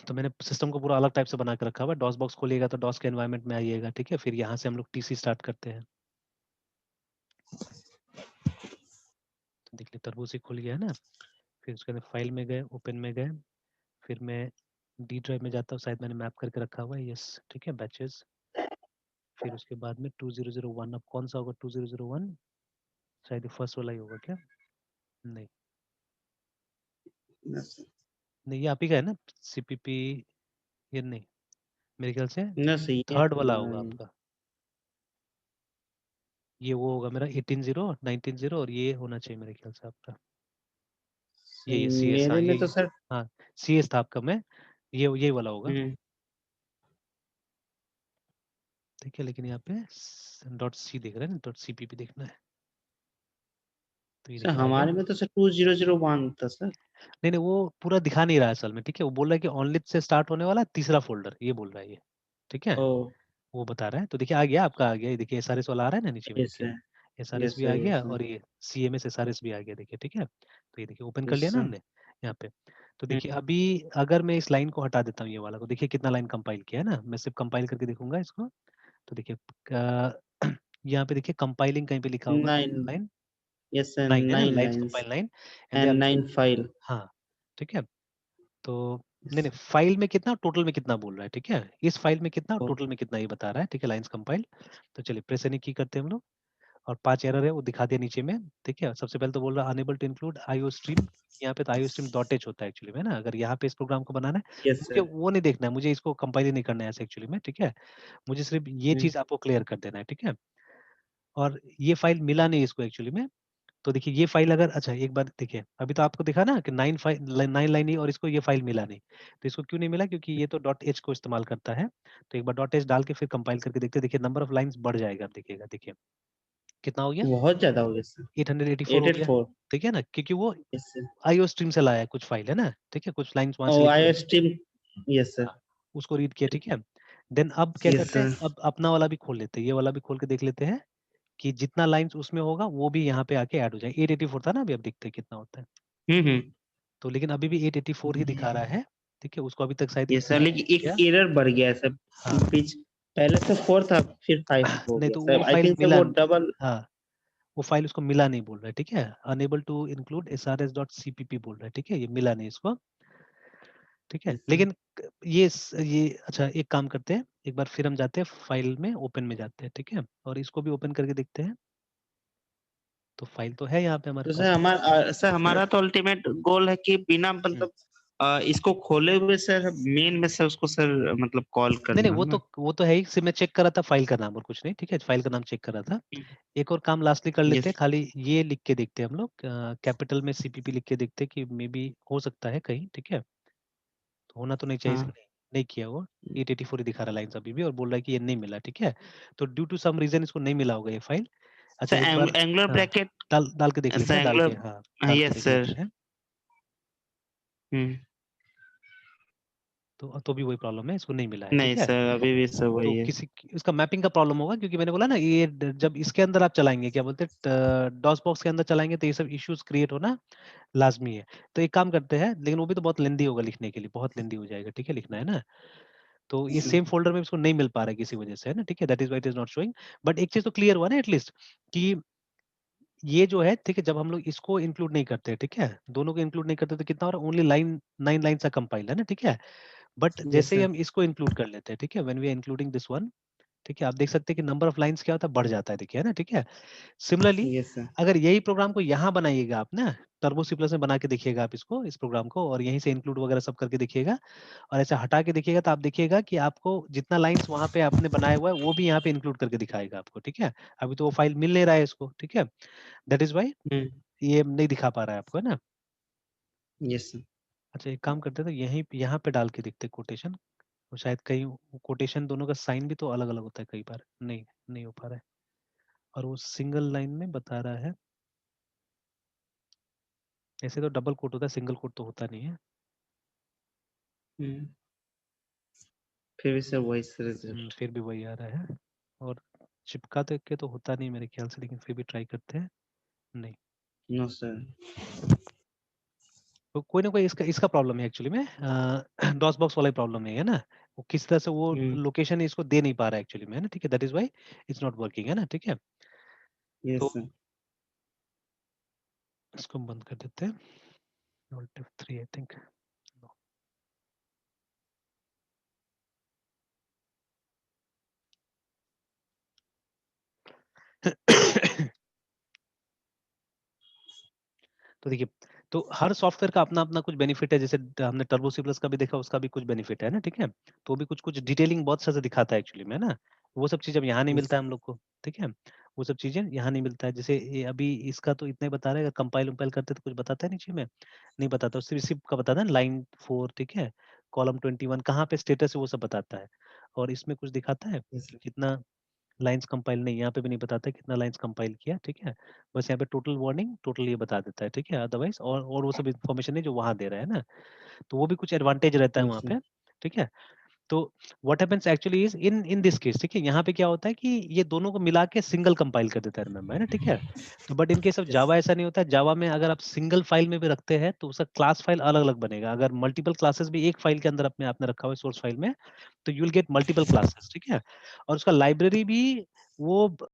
तो मैंने सिस्टम को पूरा अलग टाइप से बना के रखा हुआ है, डॉस बॉक्स खोलिएगा तो डॉस के एनवायरनमेंट में आइएगा, ठीक है, फिर यहाँ से हम लोग टीसी स्टार्ट करते हैं, तो देख लीजिए तरबूज ही खुल गया है ना, फिर उसके अंदर फाइल में गए, ओपन में गए, फिर मैं डी ड्राइव में जाता हूँ, शायद मैंने मैप करके रखा हुआ है, यस, ठीक है, बैचेस, फिर उसके बाद में 2001, अब कौन सा होगा 2001, शायद फर्स्ट वाला ही होगा क्या, नहीं, नहीं ये आप ही का है ना, सीपीपी, ये नहीं, मेरे ख्याल से न सही है थर्ड वाला हमारा होगा नहीं आपका, ये वो होगा मेरा 18 0 19 0, और ये होना चाहिए मेरे ख्याल से आपका, ये सी एस, हाँ मेरे में तो ये, सर हाँ सी एस था आपका, मैं ये वाला होगा, हम्म, ठीक है, लेकिन यहाँ पे डॉट सी देख रहे हैं ना, डॉट सीपीपी देखना है, तो ये सर देखिए आ गया। हमारे में तो सर 2001 था सर नहीं नहीं, वो पूरा दिखा नहीं रहा है असल में, ठीक है, वो बोल रहा है कि ऑनलिप से स्टार्ट होने वाला तीसरा फोल्डर, ये बोल रहा है ये, ठीक है, ओ वो बता रहा है, तो देखिए आ गया आपका, आ गया, ये देखिए एसआरएस वाला आ रहा है ना नीचे में, यस देखिए सर एसआरएस यस भी सर आ यस गया, सर और ये सीएमएस एसआरएस भी आ गया, देखिए, ठीक है, तो ये देखिए ओपन कर यस लिया ना सर हमने यहाँ पे। तो देखिए अभी अगर मैं इस लाइन को हटा देता हूँ, ये वाला को, देखिए कितना लाइन कंपाइल किया है ना, मैं सिर्फ कंपाइल करके देखूंगा इसको, तो देखिए यहाँ पे देखिए कंपाइलिंग कहीं पे लिखा होगा, कौन सा 9 लाइन, यस सर 9 है ना, 9 lines lines compile 9, and they are, and 9 file हाँ, ठीक है, तो नहीं नहीं, फाइल में कितना टोटल में कितना बोल रहा है, ठीक है, इस फाइल में कितना टोटल में कितना ये बता रहा है, ठीक है, लाइंस कंपाइल। तो चलिए प्रेस एनी की करते हैं हम लोग, और 5 एरर है वो दिखा दिया नीचे में, ठीक है, सबसे पहले तो बोल रहा है unable to include iostream, यहाँ पे तो आईओ स्ट्रीम डॉट एच होता है एक्चुअली में ना, अगर यहाँ पे इस प्रोग्राम को बनाना है, यस मुझे सर वो नहीं देखना है, मुझे इसको कंपाइल ही नहीं करना है ऐसे एक्चुअली में, ठीक है, मुझे सिर्फ ये चीज आपको क्लियर कर देना है, ठीक है, और ये फाइल मिला नहीं इसको एक्चुअली में, तो देखिए ये फाइल अगर अच्छा एक बार देखिए अभी तो आपको दिखा ना कि 9 लाइन ही और इसको ये फाइल मिला नहीं, तो इसको क्यों नहीं मिला? क्योंकि ये तो डॉट एच को इस्तेमाल करता है। तो एक बार डॉट एच डाल के फिर कंपाइल करके देखते हैं, देखिए नंबर ऑफ लाइन्स बढ़ जाएगा, आप देखिएगा, देखिए कितना हो गया? बहुत ज्यादा हो गया सर। 884 हो गया, 884। ठीक है ना? क्योंकि वो यस सर। आईओ स्ट्रीम से लाया है कुछ फाइल, है ना? ठीक है, कुछ लाइन्स वहाँ ओ से लिखे, आईओ स्ट्रीम। Yes sir. हाँ, उसको रीड किया, ठीक है? देन अब क्या यस करते हैं, सर। अब अपना वाला भी खोल लेते हैं, ये वाला भी खोल के देख लेते हैं कि जितना लाइन्स उसमें होगा वो भी यहाँ पे आके ऐड हो जाए। 884 था ना अभी, अब देखते हैं कितना होता है। हम्म। तो लेकिन अभी भी 884 ही दिखा रहा है, ठीक है? उसको अभी तक शायद यस सर, इंक्रीज लेकिन नहीं एक किया। एरर बढ़ गया है सर। हाँ, बीच पहले तो 4 था, फिर 5 हो नहीं गया तो वो सर। आई फाइल थिंक सर मिला, वो डबल। हाँ, वो फाइल उसको मिला नहीं बोल रहा है, ठीक है? अनेबल टू इंक्लूड srs.cpp बोल रहा है, ठीक है? ये मिला नहीं इसको, ठीक है? Yes sir. लेकिन ये अच्छा एक काम करते हैं, एक बार फिर हम जाते हैं फाइल में, ओपन में जाते हैं, ठीक है? और इसको भी ओपन करके देखते हैं। तो फाइल तो है यहाँ पे हमारे तो पास। सर हमारा तो अल्टीमेट गोल है कि बिना हम्म। मतलब इसको खोले हुए सर मेन में सर उसको सर मतलब कॉल नहीं नहीं, करना ना। वो तो है ही, सिर्फ मैं चेक कर रहा था फाइल का नाम और कुछ नहीं, ठीक है? फाइल का नाम चेक कर रहा था। एक और काम लास्टली कर लेते यस। हैं, खाली ये लिख के देखते हैं हम लोग, कैपिटल में सीपीपी लिख के देखते हैं कि मे बी हो सकता है कहीं, ठीक है? तो होना तो नहीं चाहिए हाँ इसका, नहीं किया वो। 884 ही दिखा रहा लाइन्स अभी भी और बोल रहा है कि ये नहीं मिला, ठीक है? तो ड्यू टू सम रीजन इसको नहीं मिला होगा ये फाइल। अच्छा सर एक बार, एंगुलर हाँ, ब्रैकेट। डाल डाल के देख लेते सर हैं, डाल के, एंगुलर। हाँ, डाल के यस देख सर। लेते हैं। हम्म। तो भी वही प्रॉब्लम है, इसको नहीं मिला है, नहीं ठीक है? सर अभी भी सर तो वही है। किसी इसका मैपिंग का प्रॉब्लम होगा, क्योंकि मैंने बोला ना ये जब इसके अंदर आप चलाएंगे, क्या बोलते हैं, डॉस बॉक्स के अंदर चलाएंगे, तो ये सब इश्यूज क्रिएट होना लाजमी है। तो एक काम करते हैं, लेकिन वो भी तो बहुत लेंदी होगा लिखने के लिए, बहुत लेंदी हो जाएगा, ठीक है? लिखना है ना, तो ये सेम फोल्डर में इसको नहीं मिल पा रहा है किसी वजह से, है ना? ठीक है, that is why it is not showing. But एक चीज तो क्लियर हुआ ना एटलीस्ट, कि ये जो है, ठीक है, जब हम लोग इसको इंक्लूड नहीं करते, ठीक है, दोनों को इंक्लूड नहीं करते, तो कितना हो रहा है, ओनली लाइन 9 लाइन सा कंपाइल है ना, ठीक है? बट यस जैसे ही सर। हम इसको इंक्लूड कर लेते हैं, ठीक है, when we are including this one, ठीक है, आप देख सकते हैं कि नंबर ऑफ लाइन्स क्या होता है, बढ़ जाता है, देखिए, है ना, ठीक है? Similarly yes sir. अगर यही प्रोग्राम को यहाँ बनाइएगा आप ना, टर्बो सी प्लस में बना के देखिएगा आप इसको, इस प्रोग्राम को, और यहीं से इंक्लूड वगैरह सब करके देखिएगा, और ऐसे हटा के देखिएगा, तो आप देखिएगा कि आपको जितना लाइन्स वहाँ पे आपने बनाया हुआ है वो भी यहाँ पे इंक्लूड करके दिखाएगा आपको, ठीक है? अभी तो वो फाइल मिल नहीं रहा है इसको, ठीक है? दैट इज वाई हम्म। ये नहीं दिखा पा रहा है आपको, है ना? Yes sir. अच्छा एक काम करते हैं, तो यहीं यहाँ पे डाल के देखते कोटेशन, और शायद कहीं कोटेशन दोनों का साइन भी तो अलग अलग होता है कई बार, नहीं नहीं हो पा रहा है, और वो सिंगल लाइन में बता रहा है। ऐसे तो डबल कोट होता है, सिंगल कोट तो होता नहीं है। हम्म। फिर भी सर वही सर। फिर भी वही आ रहा है, और चिपका दे के तो होता नहीं मेरे ख्याल से, लेकिन फिर भी ट्राई करते हैं। नहीं, नो सर। तो कोई ना कोई इसका इसका प्रॉब्लम है एक्चुअली में, डॉस बॉक्स वाला प्रॉब्लम नहीं है ना, वो किस तरह से वो हम्म। लोकेशन इसको दे नहीं पा रहा है एक्चुअली में, है ना, ठीक है? That is why it's not working, है ना, ठीक है? यस तो सर। इसको बंद कर देते हैं, Alt F3 आई थिंक। तो देखिए, तो हर सॉफ्टवेयर का अपना अपना कुछ बेनिफिट है, जैसे हमने टर्बो सी प्लस का भी देखा, उसका भी कुछ बेनिफिट है ना, ठीक है? तो भी कुछ कुछ डिटेलिंग बहुत सा दिखाता है एक्चुअली में, है ना? वो सब चीज अब यहाँ नहीं मिलता है हम लोग को, ठीक है? वो सब चीजें यहाँ नहीं मिलता है, जैसे ये अभी इसका तो इतना ही बता रहा है, अगर कंपाइल उम्पाइल करते तो कुछ बताता है नीचे में, नहीं बताता, सिर्फ सिर्फ का बताता है लाइन 4, ठीक है? कॉलम 21 कहाँ पे स्टेटस है वो सब बताता है, और इसमें कुछ दिखाता है यस सर। कितना लाइंस कंपाइल, नहीं यहाँ पे भी नहीं बताता है कितना लाइंस कंपाइल किया, ठीक है? बस यहाँ पे टोटल वार्निंग, टोटल ये बता देता है, ठीक है? अदरवाइज और वो सब इन्फॉर्मेशन है जो वहाँ दे रहा है ना, तो वो भी कुछ एडवांटेज रहता है यस वहाँ सर। पे, ठीक है? तो what happens actually is in in this case, ठीक है, यहाँ पे क्या होता है कि ये दोनों को मिला के सिंगल कंपाइल कर देता है, रिमेंबर, है ना, ठीक है? तो but in case of yes. Java ऐसा नहीं होता है, जावा में अगर आप सिंगल फाइल में भी रखते हैं तो उसका क्लास फाइल अलग अलग बनेगा, अगर मल्टीपल क्लासेस भी एक फाइल के अंदर अपने आपने रखा हुआ है सोर्स फाइल में, तो you will get multiple classes, ठीक है? और उसका लाइब्रेरी भी वो